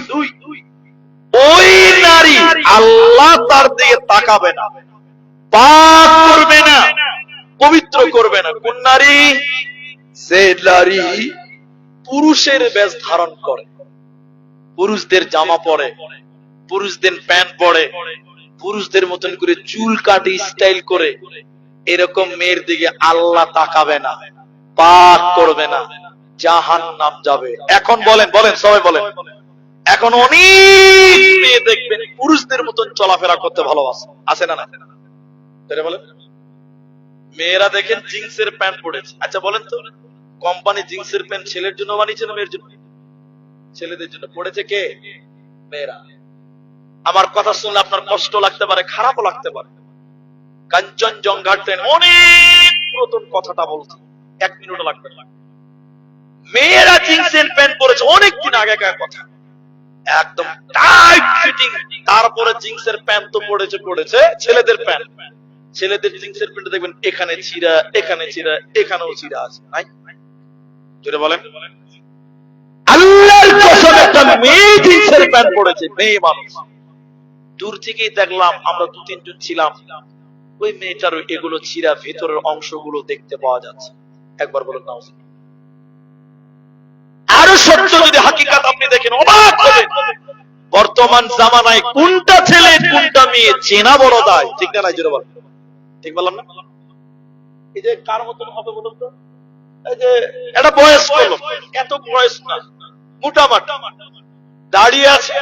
ওই নারী আল্লাহ তার দিকে তাকাবে না, পাক করবে না, পবিত্র করবে না। কোন নারী? সে নারী পুরুষের বেশ ধারণ করে, পুরুষদের জামা পরে, পুরুষদের প্যান্ট পরে, পুরুষদের মতন করে চুল কাটে, স্টাইল করে, এরকম মেয়ের দিকে আল্লাহ তাকাবে না, পাক করবে না, জাহান্নাম যাবে। এখন বলেন বলেন সবাই বলেন, এখন অনেক মেয়ে দেখবেন পুরুষদের মতন চলাফেরা করতে ভালোবাসে, আছে না? না বলেন, মেয়েরা দেখেন জিন্সের প্যান্ট পরেছে। আচ্ছা বলেন তো, কোম্পানি জিন্সের প্যান্ট ছেলের জন্য বানিয়েছে না মেয়ের জন্য? ছেলেদের জন্য। পড়েছে কে? মেয়েরা। আমার কথা শুনলে আপনার কষ্ট লাগতে পারে, খারাপও লাগতে পারে। কাঞ্চনজঙ্ঘা ট্রেন, অনেক পুরাতন কথাটা বলছি, 1 মিনিটও লাগবে না। মেয়েরা জিন্সের প্যান্ট পরেছে, অনেক দিন আগেকার কথা, একদম টাইট ফিটিং। তারপরে জিন্সের প্যান্ট তো পড়েছে ছেলেদের প্যান্ট। ছেলেদের জিন্সের প্যান্ট দেখবেন এখানে চিরা, এখানে চিরা, এখানেও চিরা আছে, নাই? জোরে বলেন। আল্লাহর কসম, একটা মেয়ে জিন্সের প্যান্ট পরেছে, মেয়ে মানুষ। দূর থেকেই দেখলাম, আমরা 2-3 জন ছিলাম, ওই মেয়েটার এগুলো চিরা, ভেতরের অংশগুলো দেখতে পাওয়া যাচ্ছে। একবার বলুন না। আরো সত্য যদি হাকিকাত আপনি দেখেন, অবাক হবেন। বর্তমান জামানায় কোনটা ছেলে কোনটা মেয়ে চেনা বড় দায়, ঠিক না? নাই জোরে বলেন, ঠিক বললাম না? এই যে কার মতন হবে বলুন তো? এই যে এটা বয়স হলো, এত বয়স না, মোটামুটি দাঁড়িয়ে আছে,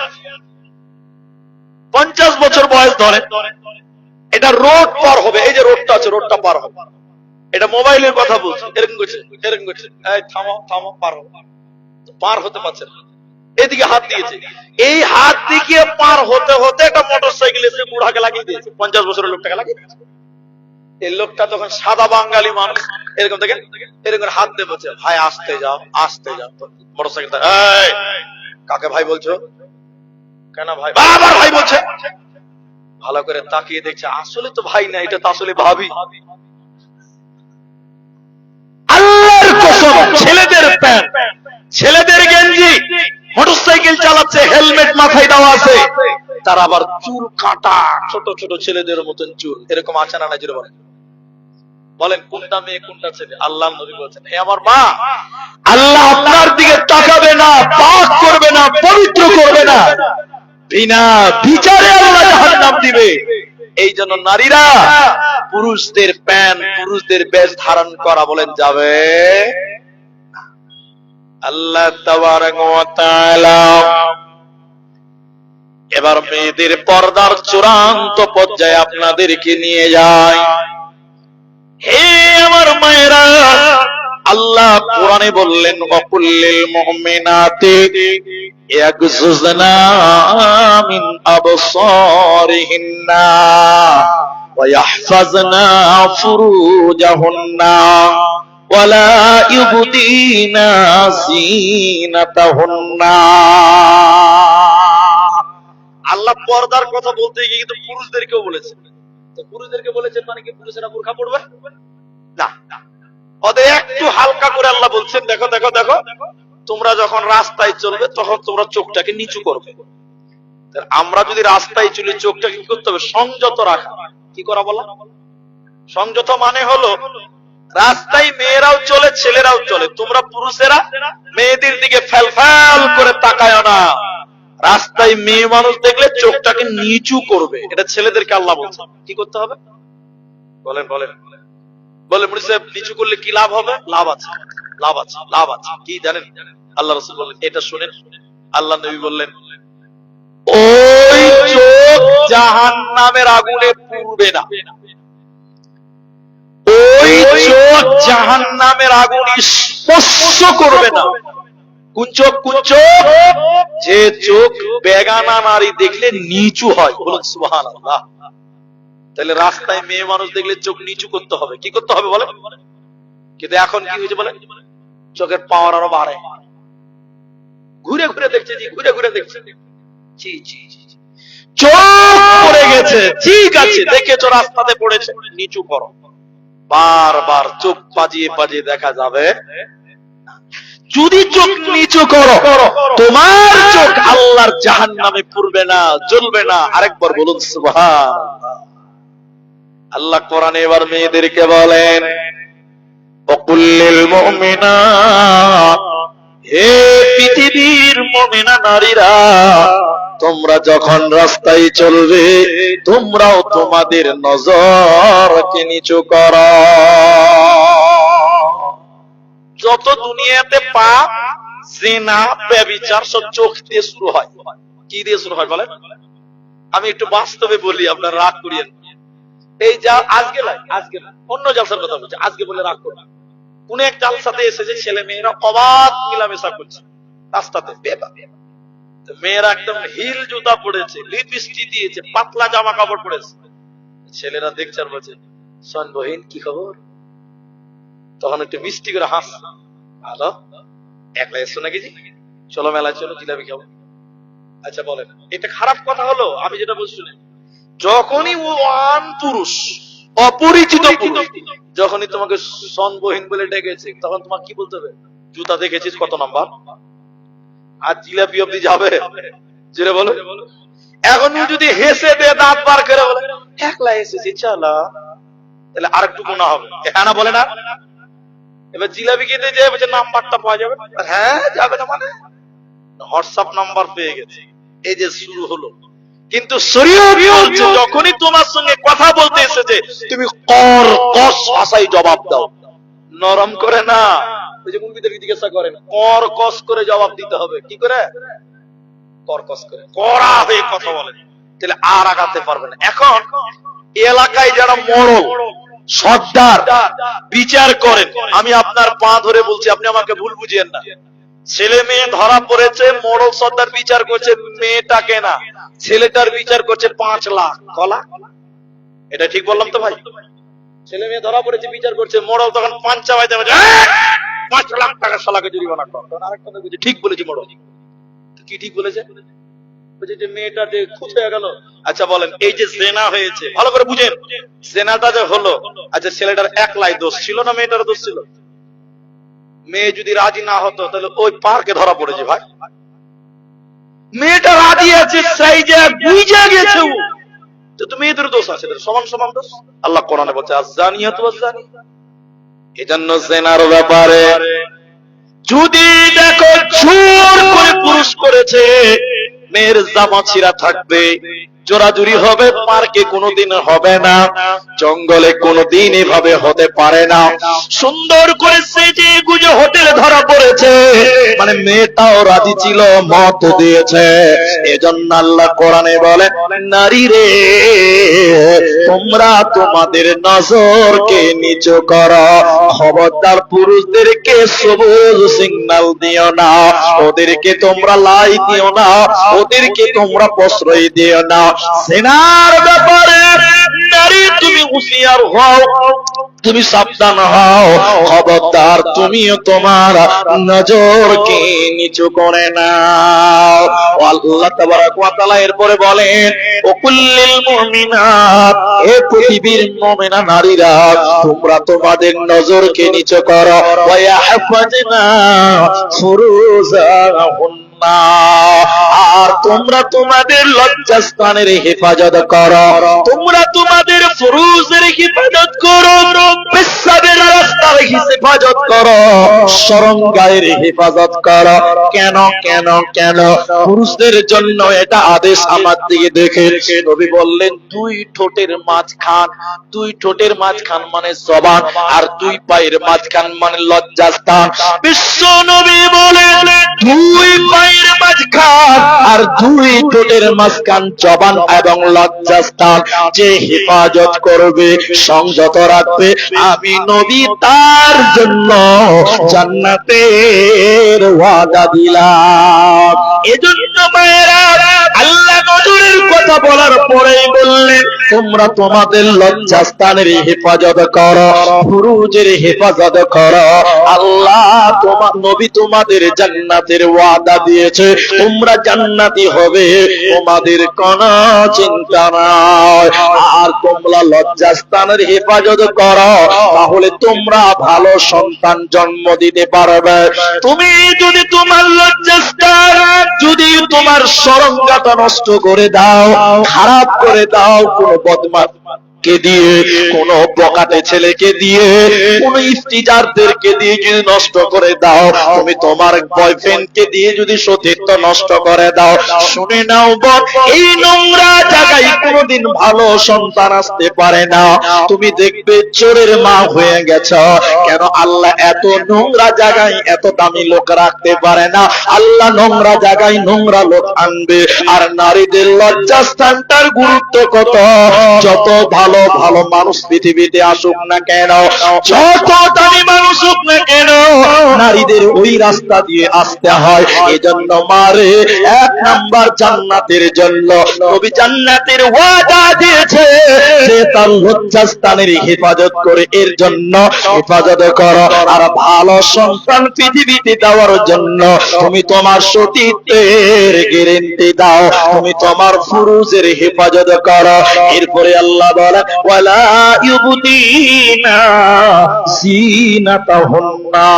50 বছর বয়স ধরে, এটা রোড পার হবে, এই যে রোডটা আছে, রোডটা পার হবে, এটা মোবাইলের কথা বলছি, এরকম করছে, এরকম করছে, এই থামো থামো, পার হবে, পার হতে পারছে না, এদিকে হাত দিয়েছে, এই হাত দিকে পার হতে হতে একটা মোটরসাইকেল এসে বুড়াকে লাগিয়ে দিয়েছে, 50 বছরের লোকটাকে লাগিয়ে দিয়েছে। এই লোকটা তখন সাদা বাঙালি মানুষ, এরকম দেখেন, এরকম হাত দিয়ে বলছে, ভাই আসতে যাও, আসতে যাও। মোটরসাইকেলটা, এই কাকে ভাই বলছো? কেন ভাই? বারবার ভাই বলছে। ভালো করে তাকিয়ে দেখছে, আসলে তো ভাই না, এটা তো আসলে ভাবি। আল্লাহর কসম, ছেলেদের প্যান্ট, ছেলেদের গেঞ্জি, মোটরসাইকেল চালাচ্ছে, হেলমেট মাথায় দেওয়া আছে, তার আবার চুল কাটা, ছোট ছোট ছেলেদের মতন চুল, এরকম আছে না? জোরে বলেন, বলেন কোনটা মেয়ে কোনটা ছেলে? আল্লাহ নবী বলেছেন, হে আমার মা, আল্লাহ আপনার দিকে তাকাবে না, পাক করবে না, পবিত্র করবে না, বিনা বিচারে আল্লাহ জাহান্নাম দিবে। এই জন্য নারীরা পুরুষদের প্যান্ট, পুরুষদের বেশ ধারণ করা বলেন যাবে। আল্লাহ তাবারক ওয়া তাআলা এবার মেয়েদের পর্দার চূড়ান্ত পর্যায়ে আপনাদেরকে নিয়ে যায়। হে আমার মায়েরা, আল্লাহ কোরআনে বললেন, ওয়াকুল্লিল মুমিনাতি ইয়াগযুযনা মিন আবসারিহিন্না ওয়া ইয়াহফাযনা ফুরুজাহুন্না ওয়া লা ইউবদিনা যিনাতাহুন্না। আল্লাহ পর্দার কথা বলতে গিয়ে কিন্তু পুরুষদেরকেও বলেছেন। তো পুরুষদেরকে বলেছেন মানে কি পুরুষেরা বোরকা পরবে? না, ওদের একটু হালকা করে আল্লাহ বলছেন, দেখো দেখো দেখো, তোমরা যখন রাস্তায় চলবে তখন তোমরা চোখটাকে নিচু করবে। আমরা যদি রাস্তায় চলি চোখটাকে কি করতে হবে? সংযত রাখা। কি করা বলা? সংযত মানে হলো রাস্তায় মেয়েরাও চলে ছেলেরাও চলে, তোমরা পুরুষেরা মেয়েদের দিকে ফ্যাল ফ্যাল করে তাকায় না। রাস্তায় মেয়ে মানুষ দেখলে চোখটাকে নিচু করবে। এটা ছেলেদেরকে আল্লাহ বলছে। কি করতে হবে বলেন বলেন বলে মুড়ি সাহেব, নিচু করলে কি লাভ হবে? লাভ আছে, লাভ আছে, লাভ আছে। কি জানেন? আল্লাহ রাসূল বললেন, এটা শুনেন। আল্লাহ নবী বললেন, ওই চোখ জাহান্নামের আগুনে পুড়বে না, ওই চোখ জাহান্নামের আগুন স্পর্শ করবে না। কোন চোখ? কোন চোখ? যে চোখ বেগানা নারী দেখলে নিচু হয়। বলুন সুবহানাল্লাহ। তাহলে রাস্তায় মেয়ে মানুষ দেখলে চোখ নিচু করতে হবে। কি করতে হবে বলে? কিন্তু এখন কি হয়েছে বলে? চোখের পাওয়ার আরো বাড়ে, ঘুরে ঘুরে দেখছে, জি ঘুরে ঘুরে দেখছে, জি জি জি, চোখ পড়ে গেছে, ঠিক আছে দেখেছো রাস্তাতে পড়েছে, নিচু করো। বারবার চোখ পাজিয়ে পাজিয়ে দেখা যাবে। যদি চোখ নিচু করো, তোমার চোখ আল্লাহর জাহান্নামে পুড়বে না, জ্বলবে না। আরেকবার বলুন সুবহানাল্লাহ। আল্লাহ কোরআনে এবার মেয়েদেরকে বলেন, ওয়াকুল্লিল মুমিনাত, হে পৃথিবীর মুমিনা নারীরা, তোমরা যখন রাস্তায় চলবে তোমরাও তোমাদের নজরকে নিচু করো। যত দুনিয়াতে পাপ, জিনা, ব্যভিচার সব চোখ দিয়ে শুরু হয়। কি দিয়ে শুরু হয় বলেন? আমি একটু বাস্তবে বলি, আপনারা রাগ করিয়েন। এই যা আজকে আজকে অন্য জালসার কথা বলছি, আজকে বলে রাগ করবেন। কোন এক জালসাতে এসেছে ছেলে মেয়েরা অবাধ মিলামেশা করছে রাস্তাতে, মেয়েরা একদম হিল জুতা পড়েছে, লিপস্টিক দিয়েছে, পাতলা জামা কাপড় পড়েছে। ছেলেরা দেখছে আর বলছে, শোন বহিন কি খবর? তখন একটু মিষ্টি করে হাস, ভালো, একলা এসছো নাকি? জি চলো মেলায় চলো, জিলাপি খাবো। আচ্ছা বলেন, এটা খারাপ কথা হলো? আমি যেটা বলছি শুনে, যখনই ও আন পুরুষ, অপরিচিত পুরুষ যখনই তোমাকে সন বহিন বলে ডেকেছে, তখন তোমাকে কি বলতে হবে? জুতা দেখেছিস কত নাম্বার? আর জিলাপি অব্দি যাবে? যেটা বলো। এখন যদি হেসে দিয়ে দাঁত বার করে বলে, একলা এসেছি চলো, তাহলে আর একটু গুনাহ হবে। হ্যাঁ না বলে না? এবার জিলাপি কিনতে যে বলছে নাম্বারটা পাওয়া যাবে, হ্যাঁ যাবে না মানে হোয়াটসঅ্যাপ নাম্বার পেয়ে গেছে। এই যে শুরু হলো। কিন্তু শরীয়ত বলছে যখনই তোমার সঙ্গে কথা বলতে এসেছে তুমি কর্কশ ভাষায় জবাব দাও, নরম করে না। ওই যে মুরগিদের জিজ্ঞাসা করেন, কর্কশ করে জবাব দিতে হবে। কি করে? কর্কশ করে, কড়া হয়ে কথা বলেন, তাহলে আর আগাতে পারবে না। এখন এলাকায় যারা মোড়ল সর্দার বিচার করেন, আমি আপনার পা ধরে বলছি, আপনি আমাকে ভুল বুঝিয়েন না। ছেলে মেয়ে ধরা পড়েছে, মোড়ল সর্দার বিচার করছে মেয়েটাকে না, ছেলেটার বিচার করছে 5 লাখ। কলা এটা ঠিক বললাম তো ভাই? ছেলে মেয়ে ধরা পড়েছে, বিচার করছে মোড়ল, তখন পাঞ্চা বাজে 5 লাখ টাকা শালাকে জরিমানা কর। তখন আরেকটা বলছে ঠিক বলেছি মোড়ল। কি ঠিক বলেছে? বলছে যে মেয়েটা যে খুশ হয়ে গেল। আচ্ছা বলেন, এই যে জেনা হয়েছে, ভালো করে বুঝেন, জেনাটা যে হলো, আচ্ছা ছেলেটার একলাই দোষ ছিল না মেয়েটার দোষ ছিল? মেয়ে যদি রাজি না হতো তাহলে ওই পার্কে ধরা পড়েছে ভাই। মেয়েটা রাজি আছে, সেই যে বুঝে গেছে, তো মেয়েদের দোষ আছে, সমান সমান দোষ। আল্লাহ কোরআনে বলছে আয-যানিয়াতু ওয়াজ-যানি। এজন্য জেনার ব্যাপারে যদি দেখো জোর করে পুরুষ করেছে, মেয়ের জামা ছিঁড়া থাকবে, জোরাজুরি হবে, পার্কে কোনোদিন হবে না, জঙ্গলে কোনোদিন এভাবে হতে পারে না। সুন্দর করে সেজে গুজে হোটেলে ধরা পড়েছে, মানে মেয়েটাও রাজি ছিল, মত দিয়েছে। এজন্য আল্লাহ কোরআনে বলে, নারী রে তোমরা তোমাদের নজরকে নিচু করো, খবরদার পুরুষদেরকে সবুজ সিগন্যাল দিও না, ওদেরকে তোমরা লাই দিও না, ওদেরকে তোমরা প্রশ্রয় দিও না। জেনার ব্যাপারে নারী তুমি হুঁশিয়ার হও, তুমি সাবধান হও, খবরদার তুমিও তোমার নজরকে নিচু করে নাও। আল্লাহ তাবারাক ওয়া তাআলা এরপরে বলেন, ওকুল্লিল মুমিনাত, হে পৃথিবীর মুমিনা নারীরা, তোমরা তোমাদের নজরকে নিচু করো, ওয়া ইয়াহফাজনা ফুরুজাহুন্না, আর তোমরা তোমাদের লজ্জাস্থানের হেফাজত করো, তোমরা তোমাদের ফুরুজের হেফাজত করো, পেশাবের রাস্তার হেফাজত করো, শরমগাহের হেফাজত করো। কেন কেন কেন? পুরুষদের জন্য এটা আদেশ। আমার দিকে দেখে নবী বললেন, দুই ঠোঁটের মাঝখান, দুই ঠোঁটের মাঝখান মানে জবান, আর দুই পায়ের মাঝখান মানে লজ্জাস্থান। বিশ্ব নবী বলেন, দুই পায়ের মাঝখান আর দুই ঠোঁটের মাঝখান জবান এবং লজ্জাস্থান যে হেফাজত করবে, সংযত রাখবে, আমি নবী তার জন্য জান্নাতের ওয়াদা দিলাম। এজন্য মায়েরা, আল্লাহ নজরের কথা বলার পরেই বললেন, তোমরা তোমাদের লজ্জাস্থানের হেফাজত করো, ফুরুজের হেফাজত করো। আল্লাহ তোমার নবী তোমাদের জান্নাতের ওয়াদা দিয়েছে, তোমরা জান্নাতি হবে, তোমাদের কোনো চিন্তা নাই। আর তোমরা লজ্জাস্থানের হেফাজত করো, তাহলে তোমরা ভালো সন্তান জন্ম দিতে পারবে। তুমি যদি তোমার লজ্জাস্থান, যদি তোমার শরমগাটা নষ্ট করে দাও, খারাপ করে দাও, কোন বদমাশ কে দিয়ে, কোন বকাটে ছেলেকে দিয়ে, কোন ইফতিজারদেরকে দিয়ে যদি নষ্ট করে দাও, তুমি তোমার বয়ফ্রেন্ডকে দিয়ে যদি সতীত্ব নষ্ট করে দাও, শুনে নাও বোন, এই নোংরা জায়গায় কোনোদিন ভালো সন্তান আসতে পারে না। তুমি দেখবে চোরের মা হয়ে গেছ। কেন? আল্লাহ এত নোংরা জায়গায় এত দামি লোক রাখতে পারে না। আল্লাহ নোংরা জায়গায় নোংরা লোক আনবে। আর নারীদের লজ্জাস্থানটার গুরুত্ব কত! যত ভালো ভালো মানুষ পৃথিবীতে আসুক না কেন, যত দামি মানুষ হোক না কেন, নারীদের ওই রাস্তা দিয়ে আসতে হয়। এজন্য মারে এক নাম্বার জান্নাতের জন্য নবী জান্নাতের ওয়াদা দিয়েছে, যে তার লজ্জাস্থানের হেফাজত করে, এর জন্য হেফাজত করো। আর ভালো সন্তান পৃথিবীতে দেওয়ার জন্য তুমি তোমার সতীত্বের গ্যারান্টি দাও, তুমি তোমার ফুরুজের হেফাজত করো। এরপরে আল্লাহ বলে, ওয়ালা ইউবদিনা জিনাতাহুন্না,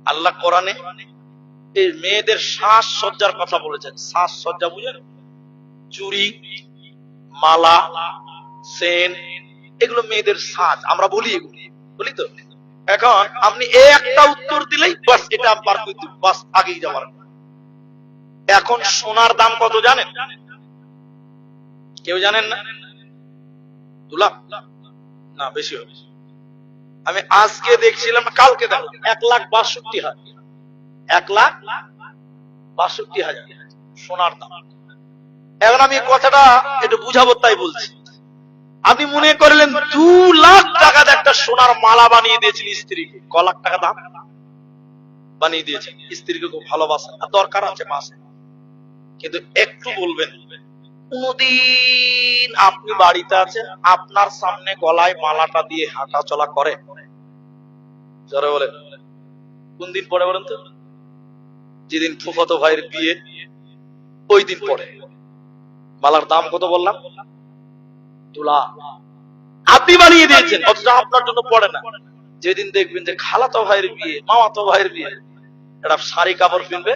আল্লাহ কোরআনে এই মেয়েদের সাজসজ্জার কথা বলেছেন। সাজসজ্জা বুঝেন? চুড়ি, মালা, চেন, এগুলো মেয়েদের সাজ। আমরা বলি বলি তো। এখন আপনি একটা উত্তর দিলেই বাস এটা বার করে দিন, বাস আগেই যাওয়ার। এখন সোনার দাম কত জানেন? কেউ জানেন না? 2 লাখ না, বেশি হবে। আমি আজকে দেখছিলাম, কালকে দেখলাম 1,62,000, 1,62,000 সোনার দাম। এখন আমি কথাটা একটু বুঝাবো তাই বলছি। আপনি মনে করলেন 2 লাখ টাকা একটা সোনার মালা বানিয়ে দিয়েছিল স্ত্রীকে, ক লাখ টাকা দাম বানিয়ে দিয়েছে। স্ত্রীকে খুব ভালোবাসেন আর দরকার আছে মাসে, কিন্তু একটু বলবেন, কোনদিন আপনি বাড়িতে আছেন, আপনার সামনে গলায় মালাটা দিয়ে হাঁটা চলা করে? জোরে বলে কোন দিন পরে বলেন তো? যেদিন ফুফাতো ভাইয়ের বিয়ে, ওই দিন পরে। মালার দাম কত বললাম? 2 লাখ। আপনি বানিয়ে দিয়েছেন, অথচ আপনার জন্য পড়ে না। যেদিন দেখবেন যে খালাতো ভাইয়ের বিয়ে, মামাতো ভাইয়ের বিয়ে, একটা শাড়ি কাপড় কিনবে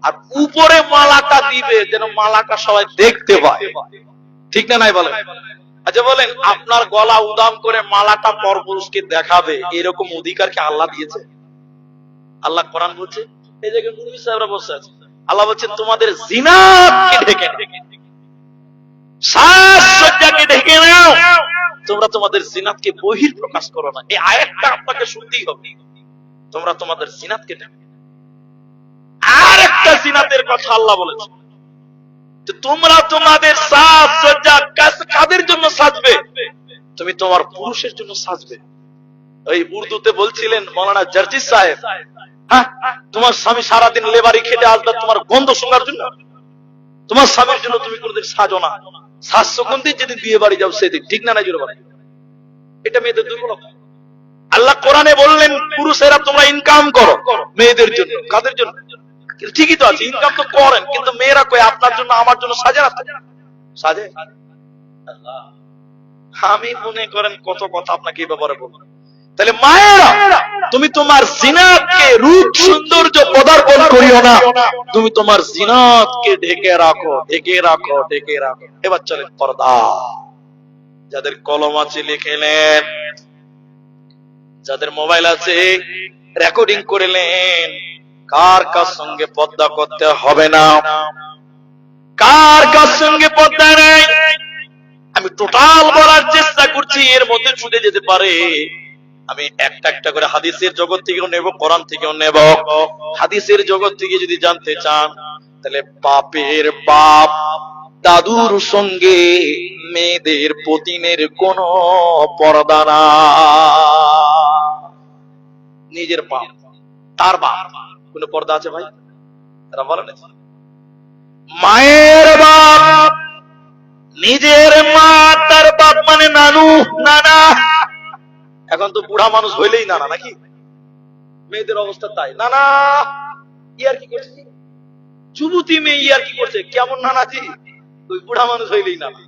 আর উপরে মালাটা দিবে, যেন মালাটা সবাই দেখতে পায়। ঠিক না নাই বলেন? আচ্ছা বলেন, আপনার গলা উদাম করে মালাটা পরপুরুষকে দেখাবে, এরকম অধিকার কি আল্লাহ দিয়েছে? আল্লাহ কোরআন বলছে, এই যে মুফতি সাহেবরা বসে আছে, আল্লাহ বলছেন তোমাদের জিনাতকে ঢেকে সাজসজ্জাকে ঢেকে নাও, তোমরা তোমাদের জিনাতকে বহির প্রকাশ করো না। এই আয়াতটা আপনাকে শুনতেই হবে। তোমরা তোমাদের জিনাতকে ঢেকে। আর একটা জিনাতের কথা আল্লাহ বলেছে, তোমরা তোমাদের সাজসজ্জা কাদের জন্য সাজবে? তুমি তোমার পুরুষের জন্য সাজবে। ওই উর্দুতে বলছিলেন মৌলানা জার্জিস সাহেব, হ্যাঁ, তোমার স্বামী সারাদিন লেবারি খেটে আসবে তোমার গন্ধ শোনার জন্য? তোমার স্বামীর জন্য তুমি কোনোদিন সাজো না, সাজছো কোন দিন? যেদিন বিয়ে বাড়ি যাও সেদিন। ঠিক না? নাই জোরে বলো। এটা মেয়েদের দুর্বলতা। আল্লাহ কোরআনে বললেন পুরুষেরা তোমরা ইনকাম করো মেয়েদের জন্য। কাদের জন্য? ঠিকই তো আছে, ইনকাম তো করেন, কিন্তু মেয়েরা কই আপনার জন্য আমার জন্য সাজে না? সাজে? আমি মনে করেন কত কথা আপনাকে এই ব্যাপারে বলবো। তাহলে মায়েরা, তুমি তোমার জিনাতকে রূপ সৌন্দর্য পদার্পণ করিও না, তুমি তোমার জিনাতকে ঢেকে রাখো, ঢেকে রাখো, ঢেকে রাখো। এবার চলেন পর্দা। যাদের কলম আছে লিখে নেন, যাদের মোবাইল আছে রেকর্ডিং করে নেন, কার কার সঙ্গে পর্দা করতে হবে না, কার কার সঙ্গে পর্দা নেই। আমি টোটাল বলার চেষ্টা করছি, এর মধ্যে ছুটে যেতে পারে। আমি একটা একটা করে হাদিসের জগৎ থেকেও নেব, কোরআন থেকেও নেব। হাদিসের জগৎ থেকে যদি জানতে চান, তাহলে বাপের বাপ দাদুর সঙ্গে মেয়েদের পতিনের কোন পর্দা না। নিজের বাপ, তার বাপ, কোন পর্দা আছে ভাই? তারা বলেন মায়ের বাপ, নিজের মা, তার বাপ মানে নানু, নানা। এখন তো বুড়া মানুষ হইলেই নানা, নাকি? মেয়েদের অবস্থা তাই। নানা ইয়ার কি করছে, যুবতী মেয়ে ইয়ার কি করছে, কেমন নানাজি? ওই বুড়া মানুষ হইলেই নানা।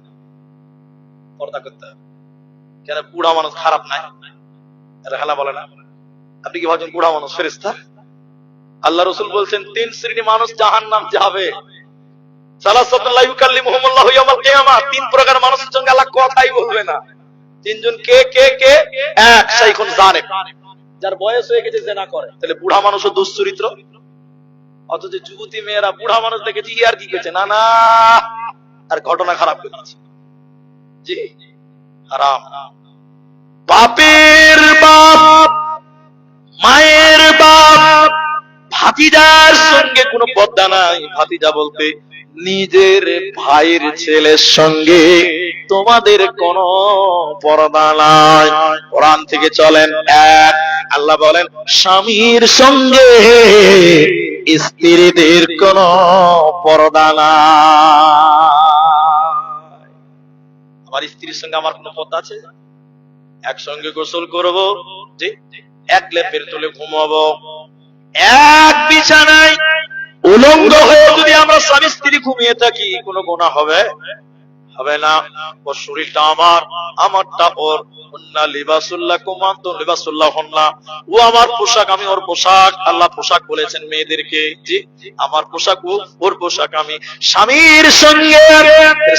পর্দা করতে হবে। কেন? বুড়া মানুষ খারাপ নাই, এটা হেলা বলে না। আপনি কি ভাবছেন বুড়া মানুষ ফেরেশতা? আল্লাহ রাসূল বলছেন 3 শ্রেণী মানুষ জাহান্নাম যাবে। সালাসাতুন লা ইউকাল্লিমুহুমুল্লাহু ইয়াওমাল কিয়ামাহ, 3 প্রকার মানুষের সঙ্গে আল্লাহ কথাই বলবে না। 3 জন কে কে কে? এক, শাইখুন জানেব, যার বয়স হয়ে গেছে জেনা করে। তাহলে বুড়া মানুষও দুশ্চরিত্র। অথচ যুবতী মেয়েরা বুড়া মানুষ দেখেছি ইয়ার কি করছে, না না, আর ঘটনা খারাপ করছে। জি হারাম। বাপের বাপ, মায়ের বাপ, ভাতিজার সঙ্গে কোনো পর্দা নাই। ভাতিজা বলতে নিজের ভাইয়ের ছেলের সঙ্গে তোমাদের কোন পর্দা নাই। কোরআন থেকে চলেন এক, আল্লাহ বলেন স্বামীর সঙ্গে স্ত্রীদের কোন পর্দা নাই। আমার স্ত্রীর সঙ্গে আমার কোন পর্দা আছে? একসঙ্গে গোসল করব, জি, এক লেপের তলে ঘুমাবো, এক বিছানায় উলঙ্গ হয়ে যদি আমরা স্বামী স্ত্রী ঘুমিয়ে থাকি, কোনো গুনাহ হবে? হবে না। ওর শরীরটা আমার, আমারটা ওর। হুন্না লিবাসুল লাকুম ওয়া আনতুম লিবাসুল লাহুন্না। ও আমার পোশাক, আমি ওর পোশাক। আল্লাহ পোশাক বলেছেন মেয়েদেরকে, জি, আমার পোশাক ও, ওর পোশাক আমি। স্বামীর সঙ্গে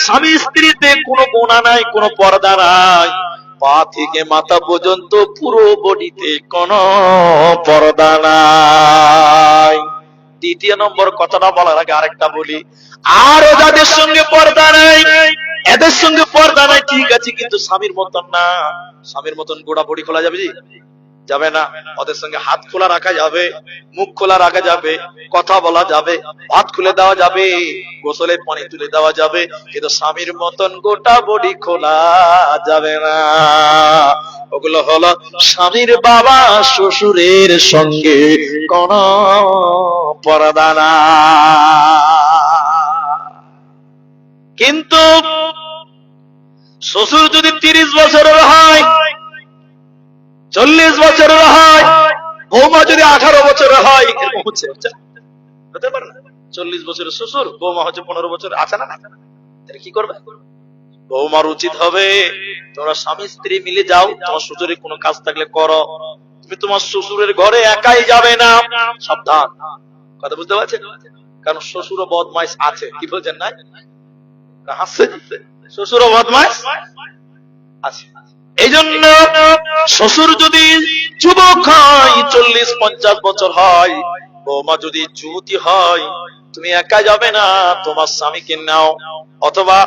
স্বামী স্ত্রীতে কোনো গুনাহ নাই, কোনো পর্দা নাই। পা থেকে মাথা পর্যন্ত পুরো বডিতে কোনো পর্দা নাই। দ্বিতীয় নম্বর কথাটা বলার আগে আরেকটা বলি, আরো যাদের সঙ্গে পর্দা নাই, এদের সঙ্গে পর্দা নাই ঠিক আছে, কিন্তু স্বামীর মতন না। স্বামীর মতন গোড়া বডি খোলা যাবে? যাবে না। ওদের সঙ্গে হাত খোলা রাখা যাবে, মুখ খোলা রাখা যাবে, কথা বলা যাবে, হাত খুলে দেওয়া যাবে, গোসলের পানি তুলে দেওয়া যাবে, কিন্তু স্বামীর মতন গোটা বডি খোলা যাবে না। ওগুলো হলো স্বামীর বাবা শ্বশুরের সঙ্গে কোন পর্দা না। কিন্তু শ্বশুর যদি 30 বছরের হয়, 40 বছরের হয়, বৌমা যদি 18 বছরের হয়, এরকম হতে পারে না? 40 বছরের শ্বশুর, বৌমা হচ্ছে 15 বছর, আছে না? তাহলে কি করবে? বৌমার উচিত হবে তোমরা স্বামী স্ত্রী মিলে যাও, তোমার শ্বশুরের কোনো কাজ থাকলে করো। তুমি তোমার শ্বশুরের ঘরে একাই যাবে না, সাবধান। কথা বুঝতে পারছেন? কারণ শ্বশুরও বদমাইশ আছে। কি বলছেন? না হাসছে, শ্বশুরও বদমাইশ আছে। এই জন্য শ্বশুর যদি যুবক হয়, 40-50 বছর হয়, বৌমা যদি যুবতী হয়, তুমি একা যাবে না, তোমার স্বামীকে নাও, অথবা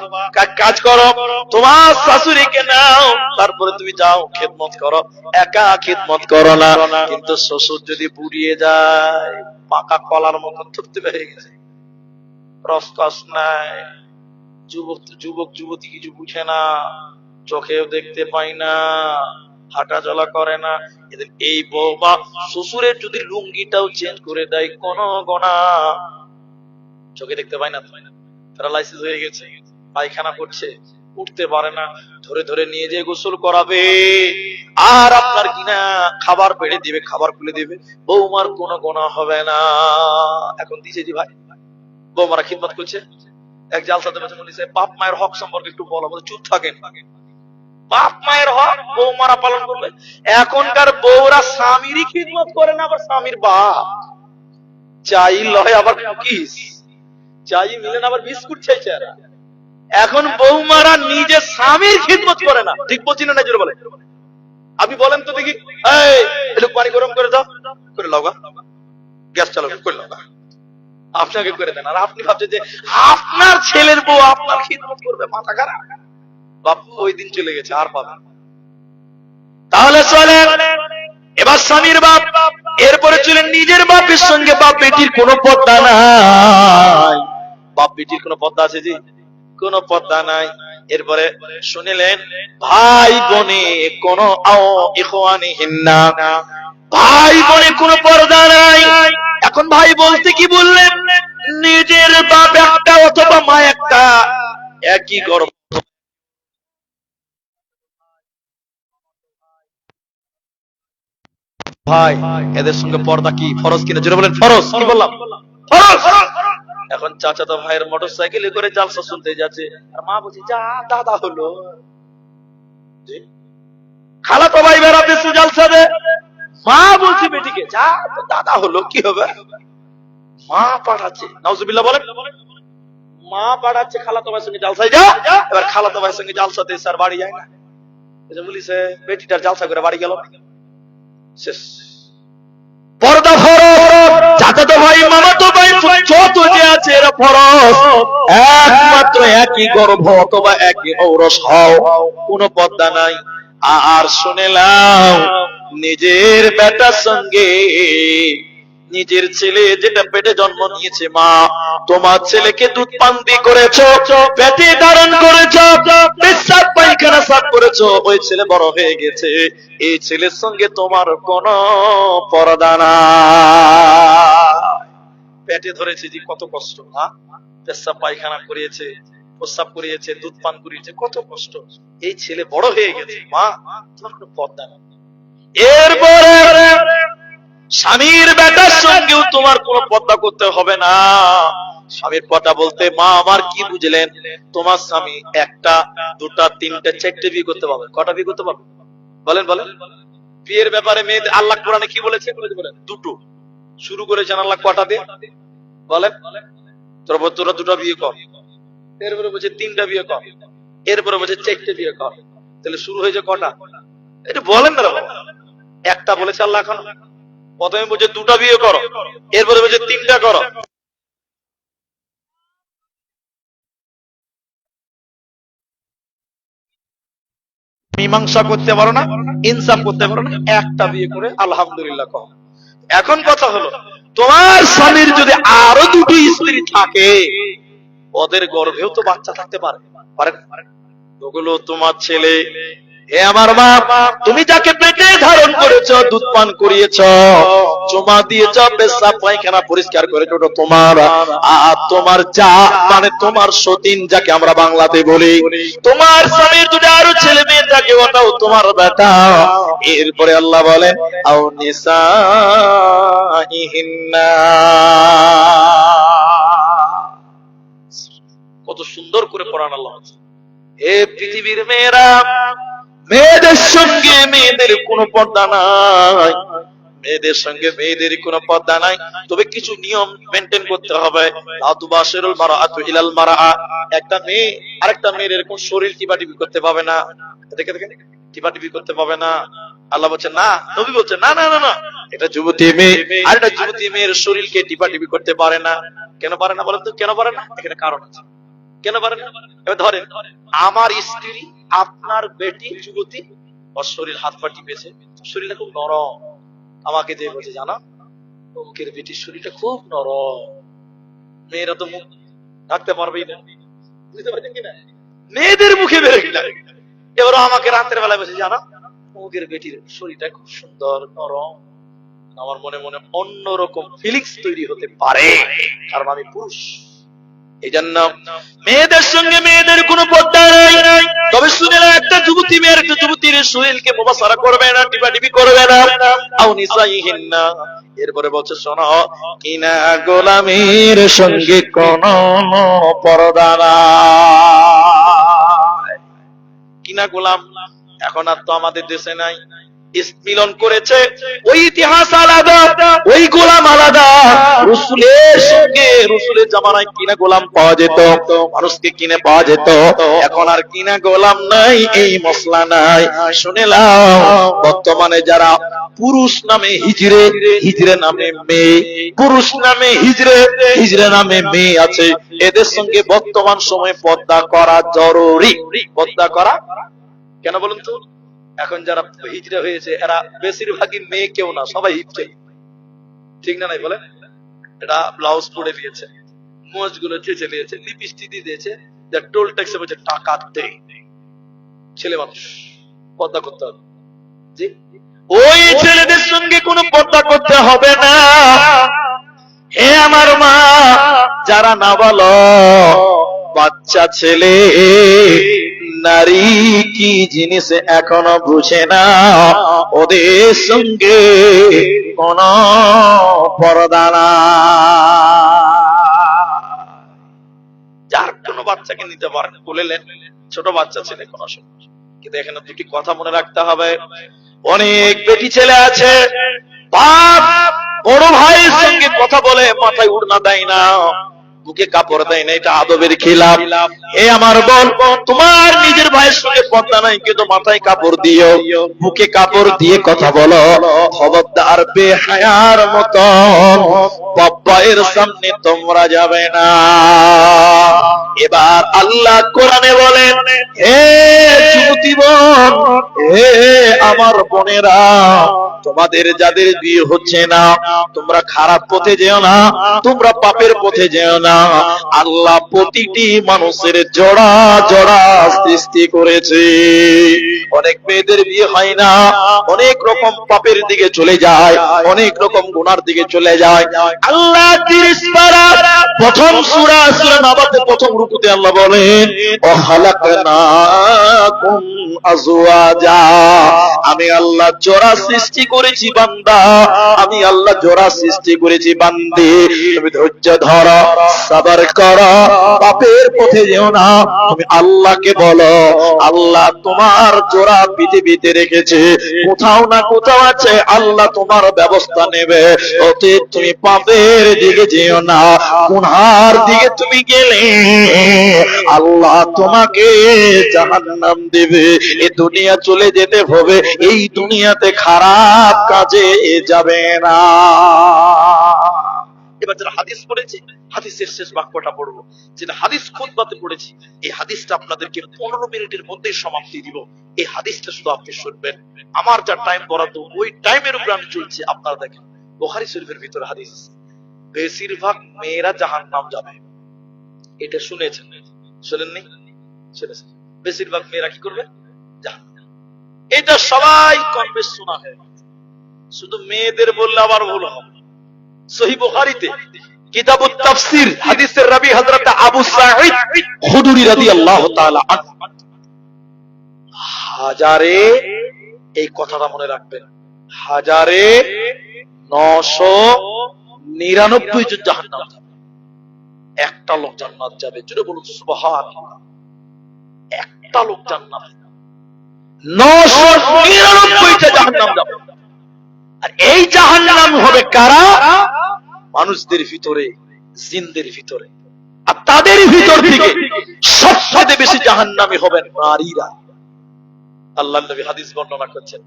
কাজ করো, তোমার শাশুড়িকে নাও, তারপরে তুমি যাও খেদমত করো। একা খেদমত করো না। কিন্তু শ্বশুর যদি বুড়িয়ে যায়, পাকা কলার মতন থুপতে হয়ে গেছে, রসকস নাই, যুবক যুবতী কিছু বুঝে না, চোখেও দেখতে পাই না, হাঁটা চলা করে না, এদের এই বৌমা শ্বশুরের যদি লুঙ্গিটাও চেঞ্জ করে দেয়, কোন গোনা, চোখে দেখতে পাই না, প্যারালাইসিস হয়ে গেছে, পায়খানা করছে, উঠতে পারে না, ধরে ধরে নিয়ে যেয়ে গোসল করাবে, আর আপনার কিনা খাবার বেড়ে দিবে, খাবার খুলে দিবে, বৌমার কোনো গোনা হবে না। এখন দিছে জি ভাই, বৌমারা খিদমত করছে। এক জালসাতে বলেছে বাপ মায়ের হক সম্পর্কে একটু বলো, বলে চুপ থাকেন। বাপ মায়ের হক বৌমারা পালন করবে। এখনকার বউরা স্বামীরই খিদমত করে না, আবার স্বামীর বাপ। চাই লয় আবার কুকিজ, চাই মিলে না আবার বিস্কুট চাইছে। এখন বৌমারা নিজে স্বামীর খিদমত করে না। ঠিক বলছি না? জোরে বলে আপনি বলেন তো দেখি। এই একটু পানি গরম করে দাও, করে লাগা, গ্যাস চালাও করে লাগা, আপনাকে করে দেন। আর আপনি ভাবছেন যে আপনার ছেলের বউ আপনার খিদমত করবে, মাথা খারাপ। বাপ ওই দিন চলে গেছে, আর পাবে না। তাহলে চলে এবার স্বামীর বাপ, এরপরে চলেন নিজের বাপের সঙ্গে বাপ বেটির কোনো পর্দা নাই। বাপ বেটির কোনো পর্দা আছে জি? কোনো পর্দা নাই। এরপরে শুনিলেন ভাই বোনে কোন ভাই বোনে কোনো পর্দা নাই। এখন ভাই বলতে কি বললেন? নিজের বাপ একটা অথবা মা একটা, একই গর্ভ ভাই, এদের সঙ্গে পর্দা কি ফরজ কিনা? জোরে বলেন ফরজ। কি বললাম? ফরজ। এখন চাচাতো ভাইয়ের মোটর সাইকেলে করে জালসা শুনতে যাচ্ছে, আর মা বলছে যা দাদা হলো। খালাতো ভাই বেড়াতেছে জালসা দে, মা বলছে বেটিকে যা দাদা হলো, কি হবে? মা পাঠাচ্ছে, নাউজুবিল্লাহ বলেন, মা পাঠাচ্ছে খালাতো ভাইয়ের সঙ্গে জালসায় যা। এবার খালাতো ভাইয়ের সঙ্গে জালসাতে স্যার বাড়ি যায় না, বলিছে বেটিটার জালসা করে বাড়ি গেল, শেষ। পর্দা ফরজ। চাচাতো ভাই মামাতো ভাই যত যে আছে এরা ফরজ। একমাত্র একই গর্ভ অথবা একই ঔরস হও, কোনো পর্দা নাই। আর শুনেলাম নিজের বেটার সঙ্গে নিজের ছেলে যেটা পেটে জন্ম নিয়েছে, মা তোমার ছেলেকে দুধ পান দিয়ে করেছো, পেটে ধারণ করেছো, পেশাব পায়খানা সাফ করেছো, ওই ছেলে বড় হয়ে গেছে, এই ছেলের সঙ্গে তোমার কোনো পর্দা নাই। পেটে ধরেছে যে কত কষ্ট, না? পেশাব পায়খানা করিয়েছে, প্রস্রাব করিয়েছে, দুধ পান করিয়েছে, কত কষ্ট। এই ছেলে বড় হয়ে গেছে, মা তোমার কোনো পর্দা নাই। এরপরে স্বামীর বেটার সঙ্গেও তোমার কোনো পর্দা করতে হবে না। স্বামীর পর্দা বলতে মা আমার কি বুঝলেন? তোমার স্বামী একটা, দুটা, তিনটা, চারটে বিয়ে করতে পারবে। কটা বিয়ে করতে পারবে? বলেন বলেন। বিয়ের ব্যাপারে মেয়েদের আল্লাহ কোরআনে কি বলেছে? বলেন দুটো। শুরু করেছেন আল্লাহ কটা দিয়ে? বলেন। তোরা দুটো বিয়ে কর, এরপরে বলছে তিনটা বিয়ে কর, এরপরে বলছে চারটে বিয়ে কর। তাহলে শুরু হয়েছে কটা? এটা বলেন না বাবা। একটা বলেছে আল্লাহ, এখন প্রথমে বলছে দুটা বিয়ে করো, এরপরে বলছে তিনটা করো। মীমাংসা করতে পারো না, ইনসাফ করতে পারো না, একটা বিয়ে করে আলহামদুলিল্লাহ কও। এখন কথা হলো, তোমার স্বামীর যদি আরো দুটি স্ত্রী থাকে, ওদের গর্ভেও তো বাচ্চা থাকতে পারে, পারে না? ওগুলো তোমার ছেলে। হে আমার মা, তুমি যাকে পেটে ধারণ করেছো, দুধ পান করিয়েছো, চুমা দিয়েছো, পেশাব পায়খানা পরিষ্কার করেছো, ওটা তোমার। আর তোমার যা মানে তোমার সতীন যাকে আমরা বাংলাতে বলি, তোমার স্বামীর যদি আরো ছেলে মেয়ে থাকে, ওটাও তোমার বেটা। এরপরে আল্লাহ বলেন আও নিসাইহিন্না। কত সুন্দর করে কোরআন আল্লাহ। এ পৃথিবীর মেয়েরা, মেয়েদের সঙ্গে মেয়েদের কোনো পর্দা নাই, মেয়েদের সঙ্গে মেয়েদের কোনো পর্দা নাই। তবে কিছু নিয়ম মেনটেন করতে হবে। লা তুবাশিরুল মারআতু ইলাল মারআ, একটা মেয়ে আরেকটা মেয়ের এরকম শরীর টিপাটিপি করতে পাবে না। দেখে দেখে টিপাটিপি করতে পাবে না। আল্লাহ বলছেন না, নবী বলছেন না না না না, এটা যুবতী মেয়ে আর এটা যুবতী মেয়ের শরীরকে টিপাটিপি করতে পারে না। কেন পারে না বলেন তো? কেন পারে না? এখানে কারণ আছে। কেন পারে না? এবার ধরেন আমার স্ত্রী, আপনার বেটি যুবতী, ওর শরীর হাত পা টিপেছে, শরীরটা খুব নরম, আমাকে যে বলছে জানা অমুকের বেটির শরীরটা খুব নরম। মেয়েরা তো মুখ ঢাকতে পারবেই না, বুঝতে পারছেন কিনা? মেয়েদের মুখে বেরোয় না। এবার আমাকে রাতের বেলায় বলছে জানা অমুকের বেটির শরীরটা খুব সুন্দর নরম। আমার মনে মনে অন্যরকম ফিলিংস তৈরি হতে পারে, কারণ আমি পুরুষ। এই জন্য মেয়েদের সঙ্গে মেয়েদের কোনো পর্দা নাই। তবে শুনে না, একটা যুবতী মেয়ের একটা যুবতীর শরীরকে মুবাসারা করবে না, টিপাটিপি করবে না। আও নিসাইহিন্না, এরপরে বলছে শোনো, কিনা গোলামের সঙ্গে কোন পর্দা নাই। কিনা গোলাম এখন আর তো আমাদের দেশে নাই, মিলন করেছে, ওই ইতিহাস আলাদা, ওই গোলাম আলাদা। রসুলের সঙ্গে রসুলের জামানায় কিনা গোলাম পাওয়া যেত, মানুষকে কিনে পাওয়া যেত। এখন আর কিনা গোলাম নাই, এই মশলা নাই। শুনেলাম বর্তমানে যারা পুরুষ নামে হিজড়ে, হিজড়ে নামে মেয়ে, পুরুষ নামে হিজড়ে, হিজড়ে নামে মেয়ে আছে, এদের সঙ্গে বর্তমান সময়ে পর্দা করা জরুরি। পর্দা করা কেন বলুন তো? এখন যারা হিজড়া হয়েছে এরা বেশিরভাগই মেয়ে কেউ না, সবাই হিজড়ে, ঠিক না নাই বলেন? এটা ব্লাউজ পরে দিয়েছে, মোজ গুলো চেঁচে নিয়েছে, লিপস্টিক দিয়ে দিয়েছে, যা টোল ট্যাক্সে বলছে টাকা দেয়। ছেলে মানুষ পর্দা করতে হবে। জি, ওই ছেলেদের সঙ্গে কোনো পর্দা করতে হবে না। হে আমার মা, যারা না বলো বাচ্চা ছেলে নারী কি জিনিস এখনো বুঝে না, ওদের সঙ্গে কোন পর্দা না। যার কোনো বাচ্চাকে নিতে পারেন, বলেলেন ছোট বাচ্চা ছেলে কোনো সমস্যা, কিন্তু এখানে দুটি কথা মনে রাখতে হবে। অনেক বেটি ছেলে আছে, বাপ বড় ভাইয়ের সঙ্গে কথা বলে মাথায় উড়না দেয় না, বুকে কাপড় দেয় না, এটা আদবের খিলাফ। এ আমার বোন, তোমার নিজের ভাইয়ের সঙ্গে পর্দা নাই, কিন্তু মাথায় কাপড় দিও, বুকে কাপড় দিয়ে কথা বলো। খবরদার বেহায়ার মতো বাবার সামনে তোমরা যাবে না। এবার আল্লাহ কোরআনে বলেন, হে যুবতী বোন, হে আমার বোনেরা, তোমাদের যাদের বিয়ে হচ্ছে না, তোমরা খারাপ পথে যেও না, তোমরা পাপের পথে যেও না। আল্লাহ প্রতিটি মানুষের জোড়া জোড়া সৃষ্টি করেছে। অনেক মেয়েদের বিয়ে হয় না, অনেক রকম পাপের দিকে চলে যায়, অনেক রকম গুনার দিকে চলে যায়। আল্লাহ 30 পারা প্রথম সূরা সূরা নাবাতে প্রথম রুকুতে আল্লাহ বলেন, ও খালাকনাকুম আজওয়াজা, আমি আল্লাহ জোড়া সৃষ্টি করেছি বান্দা, আমি আল্লাহ জোড়া সৃষ্টি করেছি বান্দি। তুমি ধৈর্য ধরো, সবর করো, পাপের পথে যেও না। তুমি আল্লাহকে বলো, আল্লাহ তোমার জোড়া পৃথিবীতে রেখেছে, কোথাও না কোথাও আছে, আল্লাহ তোমার ব্যবস্থা নেবে। অতএব তুমি পাপের দিকে যেও না, গুনার দিকে তুমি গেলে আল্লাহ তোমাকে জাহান্নাম দেবে। এই দুনিয়া চলে যেতে হবে, এই দুনিয়াতে খারাপ কাজে যাবে না। এবার যারা হাদিস পড়েছি, হাদিসের শেষ বাক্যটা পড়বো, যেটা হাদিস খুতবাতে পড়েছি। এই হাদিসটা আপনাদেরকে 15 মিনিটের মধ্যে সমাপ্তি দিব। এই হাদিসটা শুধু আপনি শুনবেন, আমার যা টাইম বরাদ্দ ওই টাইমের উপরে আমি চলছি। আপনারা দেখেন, বুখারী শরীফের ভিতরে হাদিস, বেশিরভাগ মেয়েরা জাহান্নাম যাবে। এটা শুনেছেন? শুনেননি? শুনেছেন? বেশিরভাগ মেয়েরা কি করবে? জাহান্নাম। এটা সবাই কম বেশ শোনা হয়, শুধু মেয়েদের বললে আবার ভুল হবে। সহিহ বুখারীতে কিতাবুত তাফসীর হাদিসের রাবী হযরত আবু সাঈদ খুদরী রাদিয়াল্লাহু তাআলা আনহু, হাজারে, এই কথাটা মনে রাখবেন, হাজারে 999 জন জাহান্নাম যাবে, একটা লোক জান্নাত যাবে। জোরে বলুন সুবহানাল্লাহ। একটা লোক জান্নাত, 999টা জাহান্নাম যাবে। আর এই জাহান্নাম হবে কারা? মানুষদের ভিতরে, জিনদের ভিতরে। আর তাদের ভিতর থেকে সবচেয়ে বেশি জাহান্নামী হবেন নারীরা। আল্লাহর নবী হাদিস বর্ণনা করছেন,